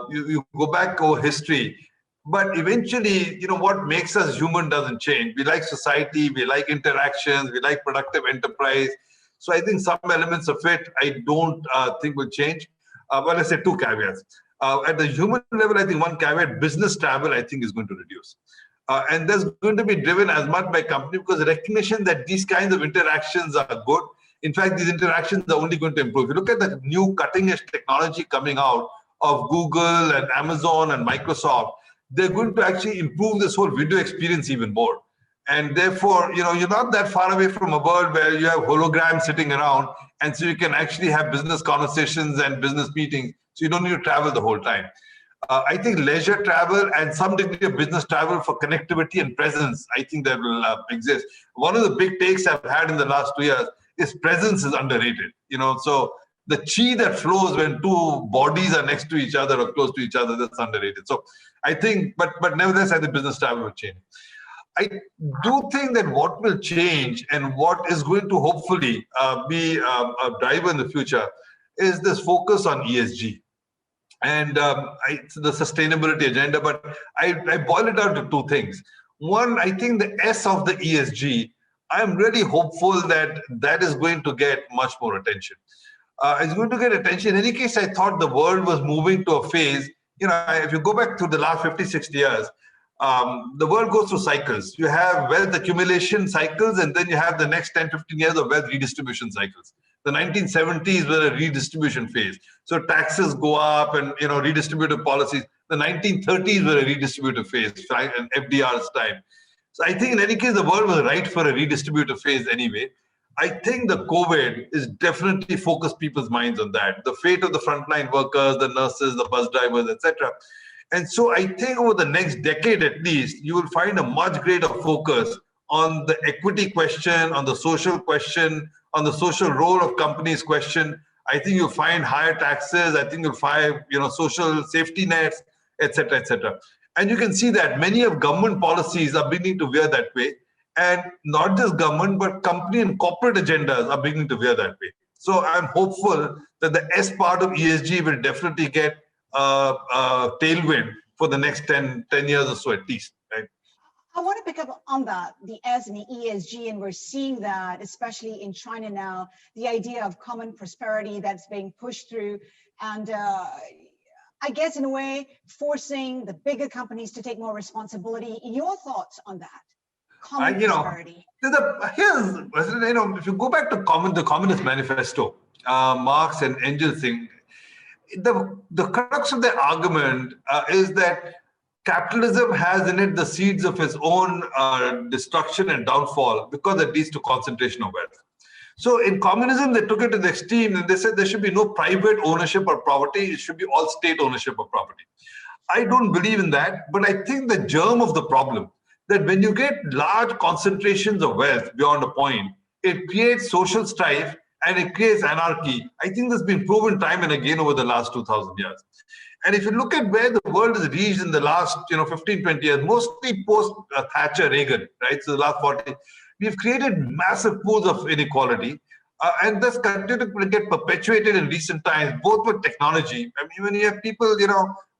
You go back over history. But eventually, what makes us human doesn't change. We like society, we like interactions, we like productive enterprise. So I think some elements of it, I don't think will change. Well, I say two caveats. At the human level, I think one caveat, business travel, I think is going to reduce. And that's going to be driven as much by company because recognition that these kinds of interactions are good. In fact, these interactions are only going to improve. If you look at the new cutting-edge technology coming out of Google and Amazon and Microsoft, they're going to actually improve this whole video experience even more. And therefore, you're not that far away from a world where you have holograms sitting around, and so you can actually have business conversations and business meetings, so you don't need to travel the whole time. I think leisure travel and some degree of business travel for connectivity and presence, I think that will exist. One of the big takes I've had in the last 2 years is presence is underrated. So the chi that flows when two bodies are next to each other or close to each other, that's underrated. So I think, but nevertheless, I think business travel will change. I do think that what will change and what is going to hopefully be a driver in the future is this focus on ESG and the sustainability agenda. But I boil it down to two things. One, I think the S of the ESG, I'm really hopeful that that is going to get much more attention. It's going to get attention. In any case, I thought the world was moving to a phase, if you go back to the last 50, 60 years, the world goes through cycles. You have wealth accumulation cycles, and then you have the next 10, 15 years of wealth redistribution cycles. The 1970s were a redistribution phase. So taxes go up and, redistributive policies. The 1930s were a redistributive phase, right? And FDR's time. So I think in any case, the world was right for a redistributive phase anyway. I think the COVID is definitely focused people's minds on that. The fate of the frontline workers, the nurses, the bus drivers, etc. And so I think over the next decade at least, you will find a much greater focus on the equity question, on the social question, on the social role of companies question. I think you'll find higher taxes. I think you'll find, social safety nets, etc., etc. And you can see that many of government policies are beginning to veer that way. And not just government, but company and corporate agendas are beginning to veer that way. So I'm hopeful that the S part of ESG will definitely get tailwind for the next 10 years or so at least. Right? I want to pick up on that, the S and the ESG, and we're seeing that, especially in China now, the idea of common prosperity that's being pushed through, and I guess in a way, forcing the bigger companies to take more responsibility. Your thoughts on that? Common prosperity. If you go back to the Communist Manifesto, Marx and Engels thing, the crux of their argument is that capitalism has in it the seeds of its own destruction and downfall because it leads to concentration of wealth. So in communism, they took it to the extreme and they said there should be no private ownership of property. It should be all state ownership of property. I don't believe in that, but I think the germ of the problem that when you get large concentrations of wealth beyond a point, it creates social strife and it creates anarchy. I think that's been proven time and again over the last 2,000 years. And if you look at where the world has reached in the last 15, 20 years, mostly post Thatcher, Reagan, right? So the last 40, we've created massive pools of inequality. And that's continued to get perpetuated in recent times, both with technology. I mean, when you have people,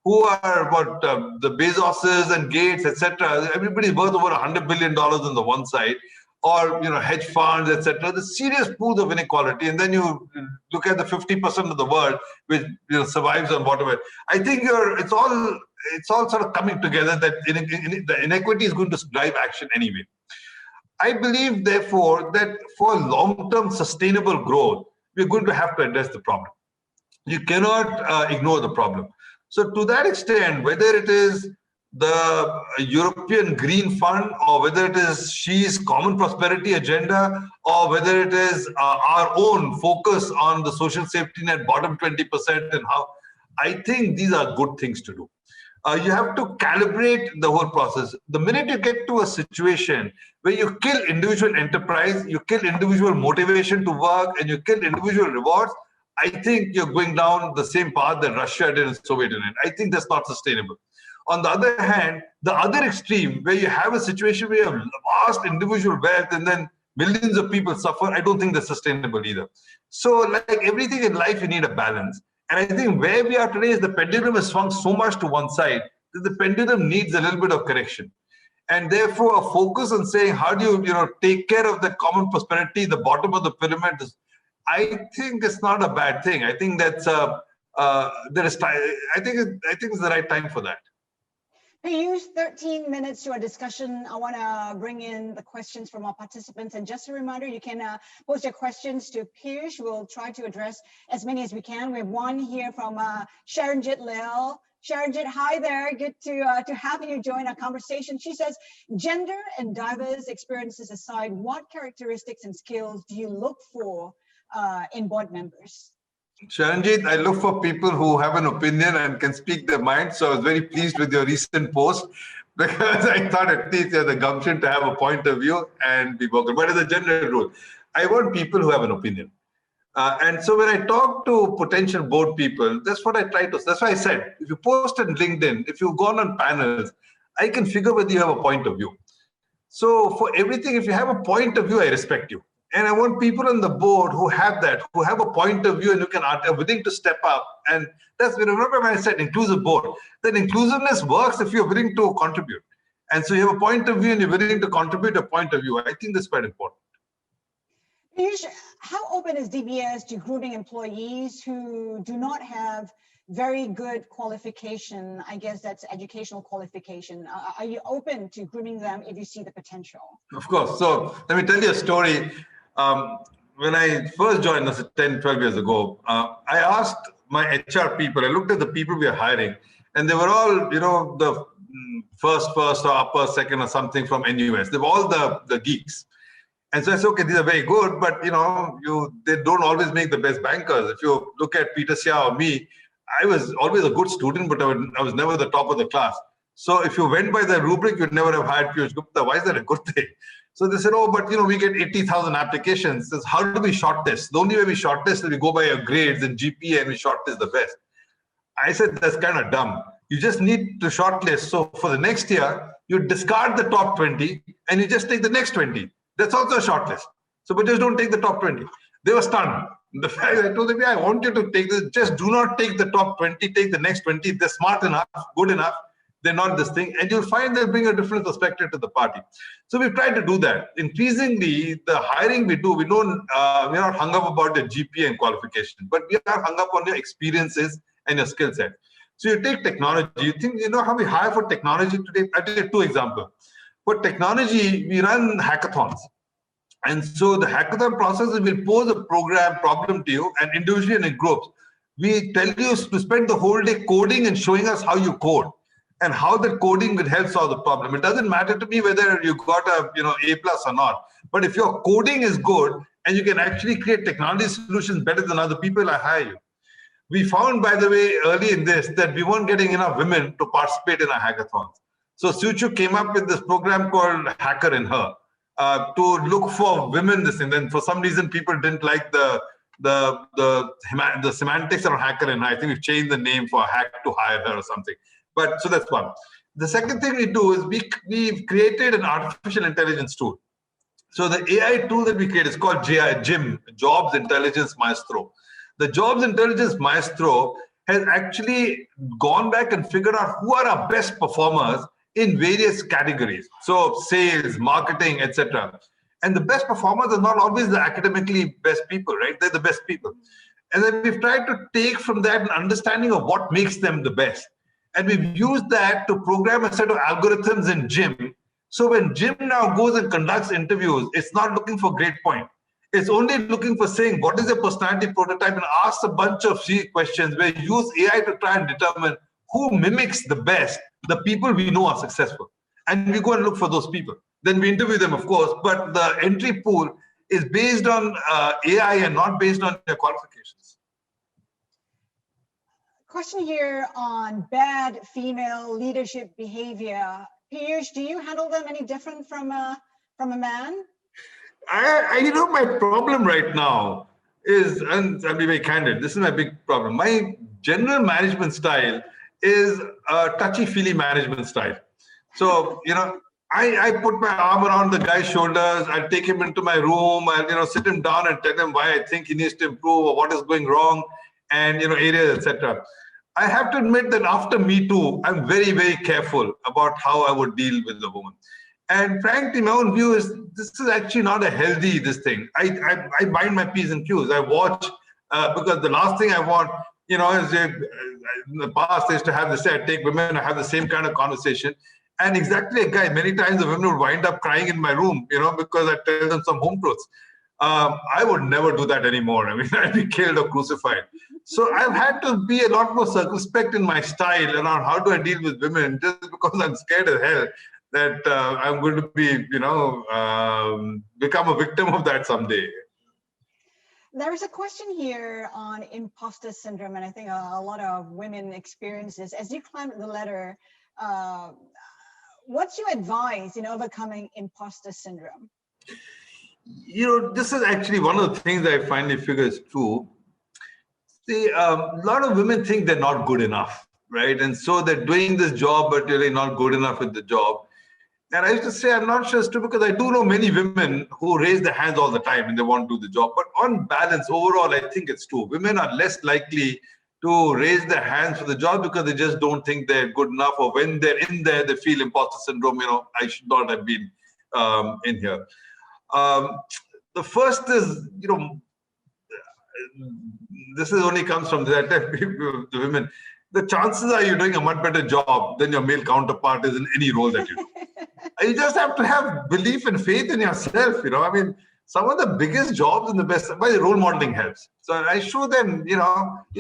who are the Bezoses and Gates, etc. Everybody's worth over $100 billion on the one side, or hedge funds, etc. The serious pools of inequality, and then you look at the 50% of the world which survives on whatever. I think it's all sort of coming together that the inequity is going to drive action anyway. I believe, therefore, that for long-term sustainable growth, we're going to have to address the problem. You cannot ignore the problem. So to that extent, whether it is the European Green Fund, or whether it is Xi's common prosperity agenda, or whether it is our own focus on the social safety net, bottom 20%, and how, I think these are good things to do. You have to calibrate the whole process. The minute you get to a situation where you kill individual enterprise, you kill individual motivation to work, and you kill individual rewards, I think you're going down the same path that Russia did in Soviet Union. I think that's not sustainable. On the other hand, the other extreme, where you have a situation where you have vast individual wealth and then millions of people suffer, I don't think that's sustainable either. So like everything in life, you need a balance. And I think where we are today is the pendulum has swung so much to one side that the pendulum needs a little bit of correction. And therefore, a focus on saying, how do you, take care of the common prosperity, the bottom of the pyramid, I think it's not a bad thing. I think that's I think it's the right time for that. Piyush, 13 minutes to our discussion. I want to bring in the questions from our participants. And just a reminder, you can post your questions to Piyush. We'll try to address as many as we can. We have one here from Sharanjit Lil. Sharanjit, hi there. Good to have you join our conversation. She says, gender and diverse experiences aside, what characteristics and skills do you look for in board members? Sharanjit, I look for people who have an opinion and can speak their mind. So I was very pleased with your recent post because I thought at least you have the gumption to have a point of view and be vocal. But as a general rule, I want people who have an opinion. And so when I talk to potential board people, that's what I try to. That's why I said, if you post on LinkedIn, if you've gone on panels, I can figure whether you have a point of view. So for everything, if you have a point of view, I respect you. And I want people on the board who have that, who have a point of view and who are willing to step up. And that's, remember when I said inclusive board, that inclusiveness works if you're willing to contribute. And so you have a point of view and you're willing to contribute a point of view. I think that's quite important. Piyush, how open is DBS to grooming employees who do not have very good qualification? I guess that's educational qualification. Are you open to grooming them if you see the potential? Of course. So let me tell you a story. When I first joined us 10, 12 years ago, I asked my HR people, I looked at the people we are hiring, and they were all, the first or upper, second or something from NUS. They were all the geeks. And so I said, okay, these are very good, but they don't always make the best bankers. If you look at Peter Sia or me, I was always a good student, but I was never the top of the class. So if you went by the rubric, you'd never have hired Piyush Gupta. Why is that a good thing? So they said, oh, but we get 80,000 applications. Says, how do we shortlist? The only way we shortlist is we go by your grades and GPA and we shortlist the best. I said, that's kind of dumb. You just need to shortlist. So for the next year, you discard the top 20 and you just take the next 20. That's also a shortlist. So, but just don't take the top 20. They were stunned. The fact I told them, yeah, I want you to take this. Just do not take the top 20. Take the next 20. They're smart enough, good enough. They're not this thing. And you'll find they'll bring a different perspective to the party. So we've tried to do that. Increasingly, the hiring we do, we're not hung up about your GPA and qualification, but we are hung up on your experiences and your skill set. So you take technology. You think, how we hire for technology today? I'll take two examples. For technology, we run hackathons. And so the hackathon process is we'll pose a problem to you, and individually and in groups. We tell you to spend the whole day coding and showing us how you code and how the coding will help solve the problem. It doesn't matter to me whether you got a A+ or not. But if your coding is good and you can actually create technology solutions better than other people, I hire you. We found, by the way, early in this, that we weren't getting enough women to participate in our hackathons. So Suchu came up with this program called Hacker in Her to look for women. And for some reason, people didn't like the semantics around Hacker in Her. I think we've changed the name for Hack to Hire Her or something. But so that's one. The second thing we do is we've created an artificial intelligence tool. So the AI tool that we create is called JIM, Jobs Intelligence Maestro. The Jobs Intelligence Maestro has actually gone back and figured out who are our best performers in various categories. So sales, marketing, etc. And the best performers are not always the academically best people, right? They're the best people. And then we've tried to take from that an understanding of what makes them the best. And we've used that to program a set of algorithms in JIM. So when JIM now goes and conducts interviews, it's not looking for grade point. It's only looking for saying, what is your personality prototype, and asks a bunch of questions where you use AI to try and determine who mimics the best, the people we know are successful. And we go and look for those people. Then we interview them, of course, but the entry pool is based on AI and not based on their qualifications. Question here on bad female leadership behavior. Piyush, do you handle them any different from a man? My problem right now is, and I'll be very candid, this is my big problem. My general management style is a touchy-feely management style. So, I put my arm around the guy's shoulders, I take him into my room, I sit him down and tell him why I think he needs to improve or what is going wrong, and areas, etc. I have to admit that after Me Too, I'm very, very careful about how I would deal with the woman. And frankly, my own view is this is actually not a healthy thing. I mind my P's and Q's. I watch because the last thing I want, in the past, they used to have this, I take women and have the same kind of conversation. And exactly a guy, many times the women would wind up crying in my room, because I tell them some home truths. I would never do that anymore. I mean, I'd be killed or crucified. So I've had to be a lot more circumspect in my style around how do I deal with women, just because I'm scared as hell that I'm going to be, become a victim of that someday. There's a question here on imposter syndrome, and I think a lot of women experience this. As you climb the ladder, what's your advice in overcoming imposter syndrome? This is actually one of the things I finally figure is true. See, a lot of women think they're not good enough, right? And so they're doing this job, but really not good enough at the job. And I used to say, I'm not sure it's true, because I do know many women who raise their hands all the time and they want to do the job. But on balance, overall, I think it's true. Women are less likely to raise their hands for the job because they just don't think they're good enough, or when they're in there, they feel imposter syndrome, I should not have been in here. The first is, this is only comes from that the women. The chances are you're doing a much better job than your male counterpart is in any role that you do. You just have to have belief and faith in yourself. I mean, some of the biggest jobs and the best, by role modeling helps. So I show them, you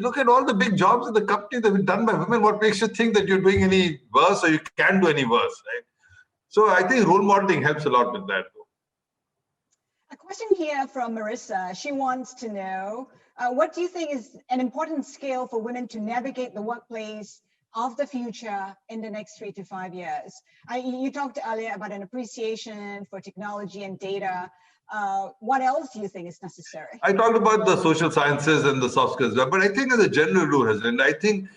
look at all the big jobs in the company that have been done by women. What makes you think that you're doing any worse or you can do any worse, right? So I think role modeling helps a lot with that. A question here from Marissa. She wants to know, what do you think is an important skill for women to navigate the workplace of the future in the next 3 to 5 years? You talked earlier about an appreciation for technology and data. What else do you think is necessary? I talked about the social sciences and the soft skills, but I think as a general rule, Haslinda, I think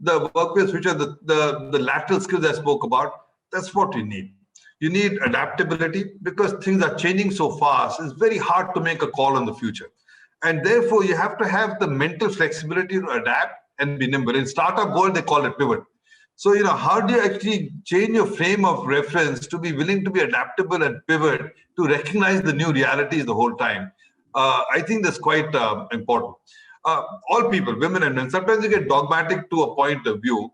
the workplace future, the lateral skills I spoke about, that's what you need. You need adaptability, because things are changing so fast. It's very hard to make a call on the future. And therefore, you have to have the mental flexibility to adapt and be nimble. In startup world, they call it pivot. So, how do you actually change your frame of reference to be willing to be adaptable and pivot to recognize the new realities the whole time? I think that's quite important. All people, women and men, sometimes you get dogmatic to a point of view.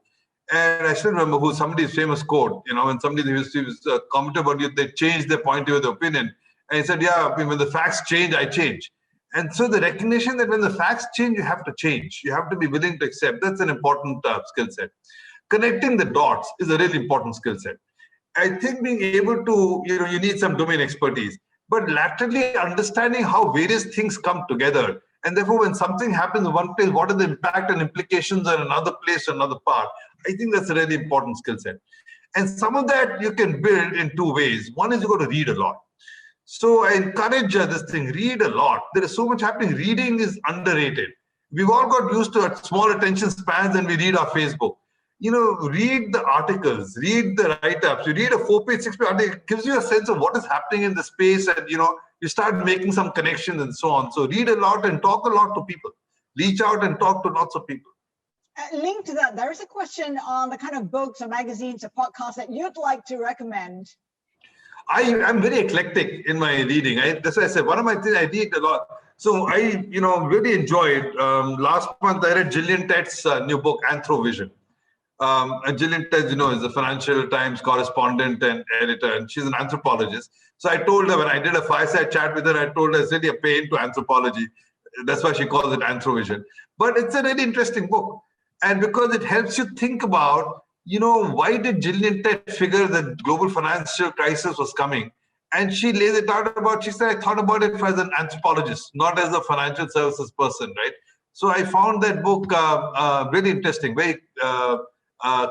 And I still remember somebody's famous quote, when somebody was commented about you, they changed their point of view, their opinion. And he said, yeah, when the facts change, I change. And so the recognition that when the facts change, you have to change. You have to be willing to accept. That's an important skill set. Connecting the dots is a really important skill set. I think being able to, you need some domain expertise, but laterally understanding how various things come together. And therefore, when something happens in one place, what are the impact and implications in another place or another part? I think that's a really important skill set. And some of that you can build in 2 ways. One is you've got to read a lot. So I encourage this thing, read a lot. There is so much happening. Reading is underrated. We've all got used to small attention spans and we read our Facebook. Read the articles, read the write-ups. You read a 4-page, 6-page article, it gives you a sense of what is happening in the space, and you start making some connections and so on. So read a lot and talk a lot to people. Reach out and talk to lots of people. Linked to that, there is a question on the kind of books or magazines or podcasts that you'd like to recommend. I'm very eclectic in my reading. That's why I said one of my things, I read a lot. So I, really enjoyed. Last month I read Gillian Tett's new book, Anthrovision. And Gillian Tett, is a Financial Times correspondent and editor, and she's an anthropologist. So I told her when I did a fireside chat with her, I told her it's really a pain to anthropology. That's why she calls it Anthrovision. But it's a really interesting book. And because it helps you think about, why did Gillian Tett figure that global financial crisis was coming? And she lays it out about, she said, I thought about it as an anthropologist, not as a financial services person, right? So I found that book really interesting, very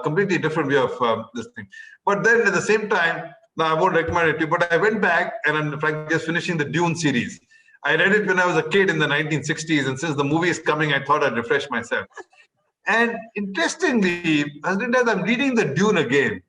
completely different way of this thing. But then at the same time, now I won't recommend it to you, but I went back and I'm frankly just finishing the Dune series. I read it when I was a kid in the 1960s, and since the movie is coming, I thought I'd refresh myself. And interestingly, as I'm reading the Dune again,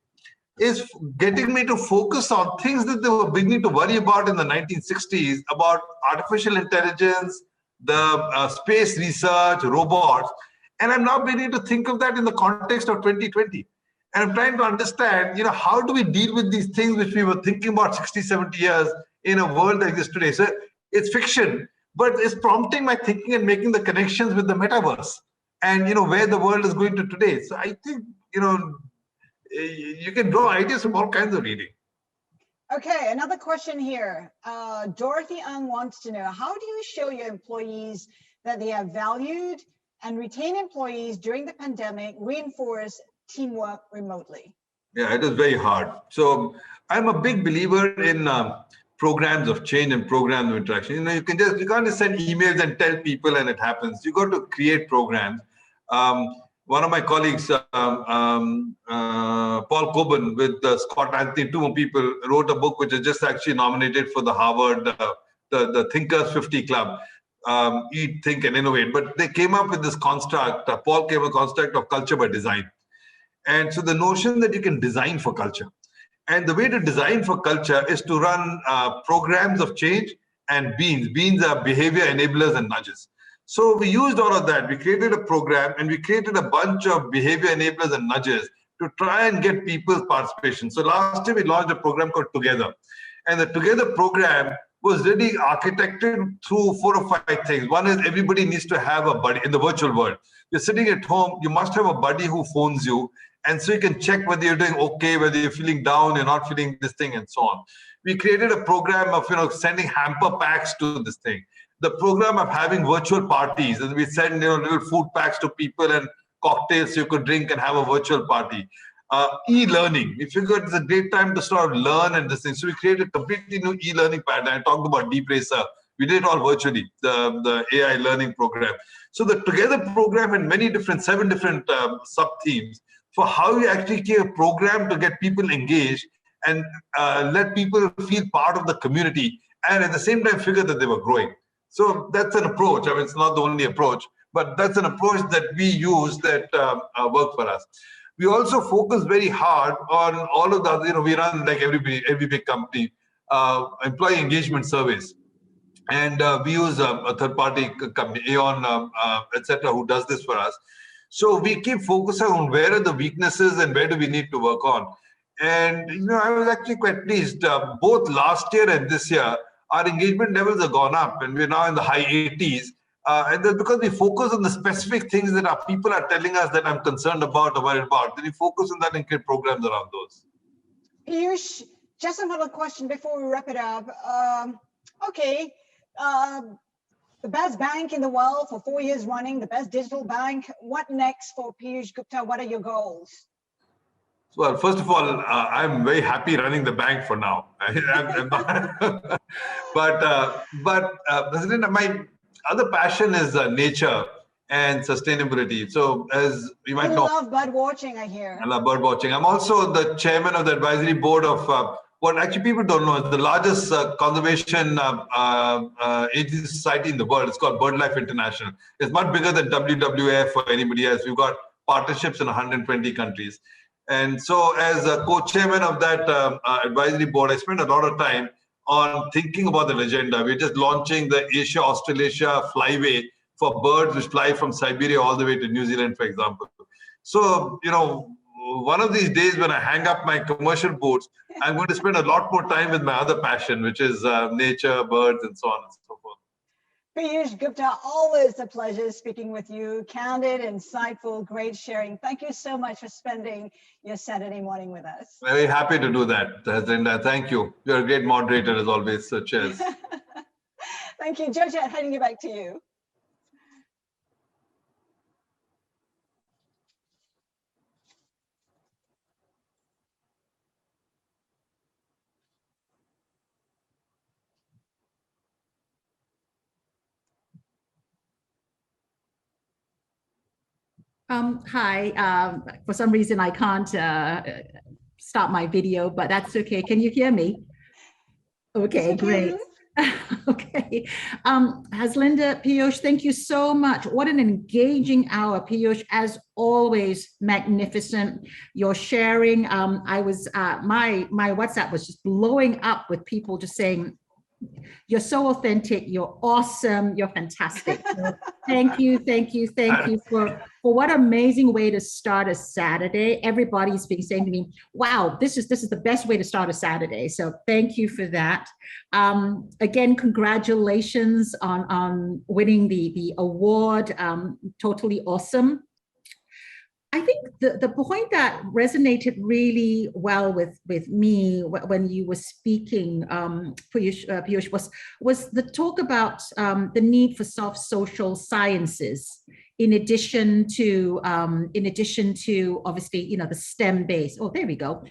is getting me to focus on things that they were beginning to worry about in the 1960s, about artificial intelligence, the space research, robots. And I'm now beginning to think of that in the context of 2020. And I'm trying to understand, how do we deal with these things which we were thinking about 60, 70 years in a world like this today? So it's fiction, but it's prompting my thinking and making the connections with the metaverse. and where the world is going to today. So I think you can draw ideas from all kinds of reading. Okay, another question here. Dorothy Ang wants to know, how do you show your employees that they are valued and retain employees during the pandemic, reinforce teamwork remotely? Yeah, it is very hard. So I'm a big believer in programs of change and programs of interaction. You can't just send emails and tell people and it happens. You got to create programs. One of my colleagues, Paul Coben, with Scott Anthony, two more people, wrote a book which is just actually nominated for the Harvard, the Thinkers 50 Club, Eat, Think, and Innovate. But they came up with this construct, Paul came up with a construct of culture by design. And so the notion that you can design for culture. And the way to design for culture is to run programs of change and beans. Beans are behavior enablers and nudges. So we used all of that. We created a program and we created a bunch of behavior enablers and nudges to try and get people's participation. So last year we launched a program called Together. And the Together program was really architected through 4 or 5 things. One is everybody needs to have a buddy in the virtual world. You're sitting at home, you must have a buddy who phones you. And so you can check whether you're doing okay, whether you're feeling down, you're not feeling this thing, and so on. We created a program of sending hamper packs to this thing. The program of having virtual parties, and we send little food packs to people and cocktails you could drink and have a virtual party. E-learning. We figured it's a great time to sort of learn and this thing. So we created a completely new e-learning paradigm. I talked about Deep Racer. We did it all virtually, the AI learning program. So the Together program had many different, 7 different sub-themes for how you actually create a program to get people engaged and let people feel part of the community and at the same time figure that they were growing. So that's an approach. I mean, it's not the only approach, but that's an approach that we use that work for us. We also focus very hard on all of the, we run like every big company, employee engagement surveys. And we use a third-party company, Aon, etc., who does this for us. So we keep focusing on where are the weaknesses and where do we need to work on. And, I was actually quite pleased. Both last year and this year, our engagement levels have gone up and we're now in the high 80s. And that's because we focus on the specific things that our people are telling us that I'm concerned about or worried about. Then we focus on that and create programs around those. Piyush, just another question before we wrap it up. Okay. The best bank in the world for 4 years running, the best digital bank. What next for Piyush Gupta? What are your goals? Well, first of all, I'm very happy running the bank for now. but my other passion is nature and sustainability. So as you might know, I love bird watching, I hear. I love bird watching. I'm also the chairman of the advisory board of what actually people don't know is the largest conservation agency society in the world. It's called BirdLife International. It's much bigger than WWF or anybody else. We've got partnerships in 120 countries. And so as a co-chairman of that advisory board, I spend a lot of time on thinking about the agenda. We're just launching the Asia-Australasia flyway for birds which fly from Siberia all the way to New Zealand, for example. So, one of these days when I hang up my commercial boots, I'm going to spend a lot more time with my other passion, which is nature, birds, and so on and so forth. Piyush Gupta, always a pleasure speaking with you. Candid, insightful, great sharing. Thank you so much for spending your Saturday morning with us. Very happy to do that, Haslinda. Thank you. You're a great moderator as always, so cheers. Thank you. Georgette, handing it back to you. Hi, for some reason I can't start my video, but that's okay. Can you hear me? Okay, great. Okay. Haslinda, Piyush, thank you so much. What an engaging hour, Piyush, as always, magnificent. Your sharing, my WhatsApp was just blowing up with people just saying, You're so authentic. You're awesome. You're fantastic. So thank you for what amazing way to start a Saturday. Everybody's been saying to me, "Wow, this is the best way to start a Saturday." So thank you for that. Again, congratulations on winning the award. Totally awesome. I think the point that resonated really well with me when you were speaking, Piyush, was the talk about the need for soft social sciences in addition to obviously the STEM base. Oh, there we go.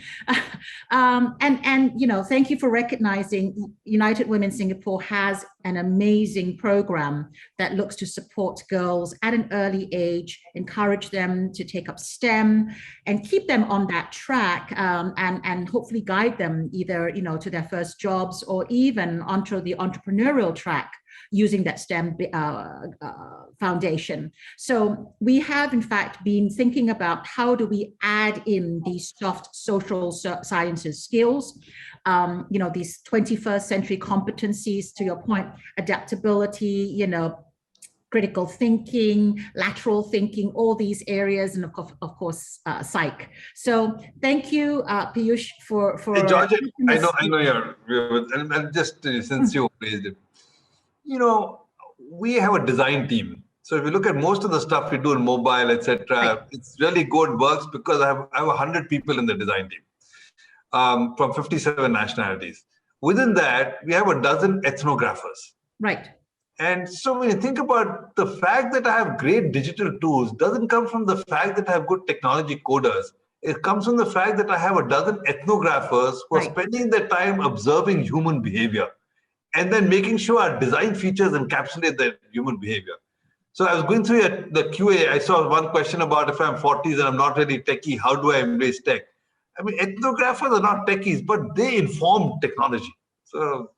And thank you for recognizing United Women Singapore has an amazing program that looks to support girls at an early age, encourage them to take up STEM and keep them on that track, and hopefully guide them either to their first jobs or even onto the entrepreneurial track using that STEM foundation. So we have in fact been thinking about how do we add in these soft social sciences skills, these 21st century competencies, to your point, adaptability, critical thinking, lateral thinking, all these areas, and of course, psych. So thank you, Piyush, for hey, George, I know you're, and just since you raised it, we have a design team. So if you look at most of the stuff we do in mobile, etc., right, it's really good, works because I have 100 people in the design team from 57 nationalities. Within that, we have a dozen ethnographers. Right. And so when you think about the fact that I have great digital tools doesn't come from the fact that I have good technology coders. It comes from the fact that I have a dozen ethnographers who are spending their time observing human behavior and then making sure our design features encapsulate that human behavior. So I was going through the QA. I saw one question about if I'm 40s and I'm not really techie, how do I embrace tech? I mean, ethnographers are not techies, but they inform technology. So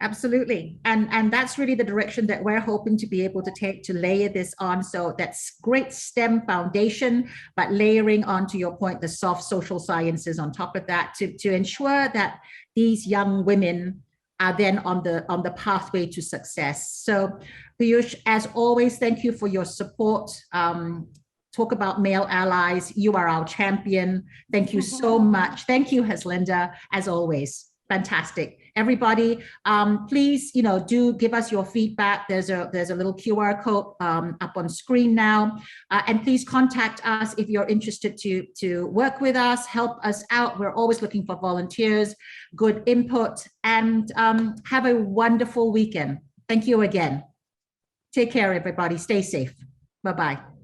absolutely. And that's really the direction that we're hoping to be able to take to layer this on. So that's great STEM foundation, but layering on, to your point, the soft social sciences on top of that to ensure that these young women are then on the pathway to success. So Piyush, as always, thank you for your support. Talk about male allies. You are our champion. Thank you so much. Thank you, Haslinda, as always. Fantastic. Everybody, please, do give us your feedback. There's a little QR code up on screen now. And please contact us if you're interested to work with us, help us out. We're always looking for volunteers, good input, and have a wonderful weekend. Thank you again. Take care, everybody. Stay safe. Bye-bye.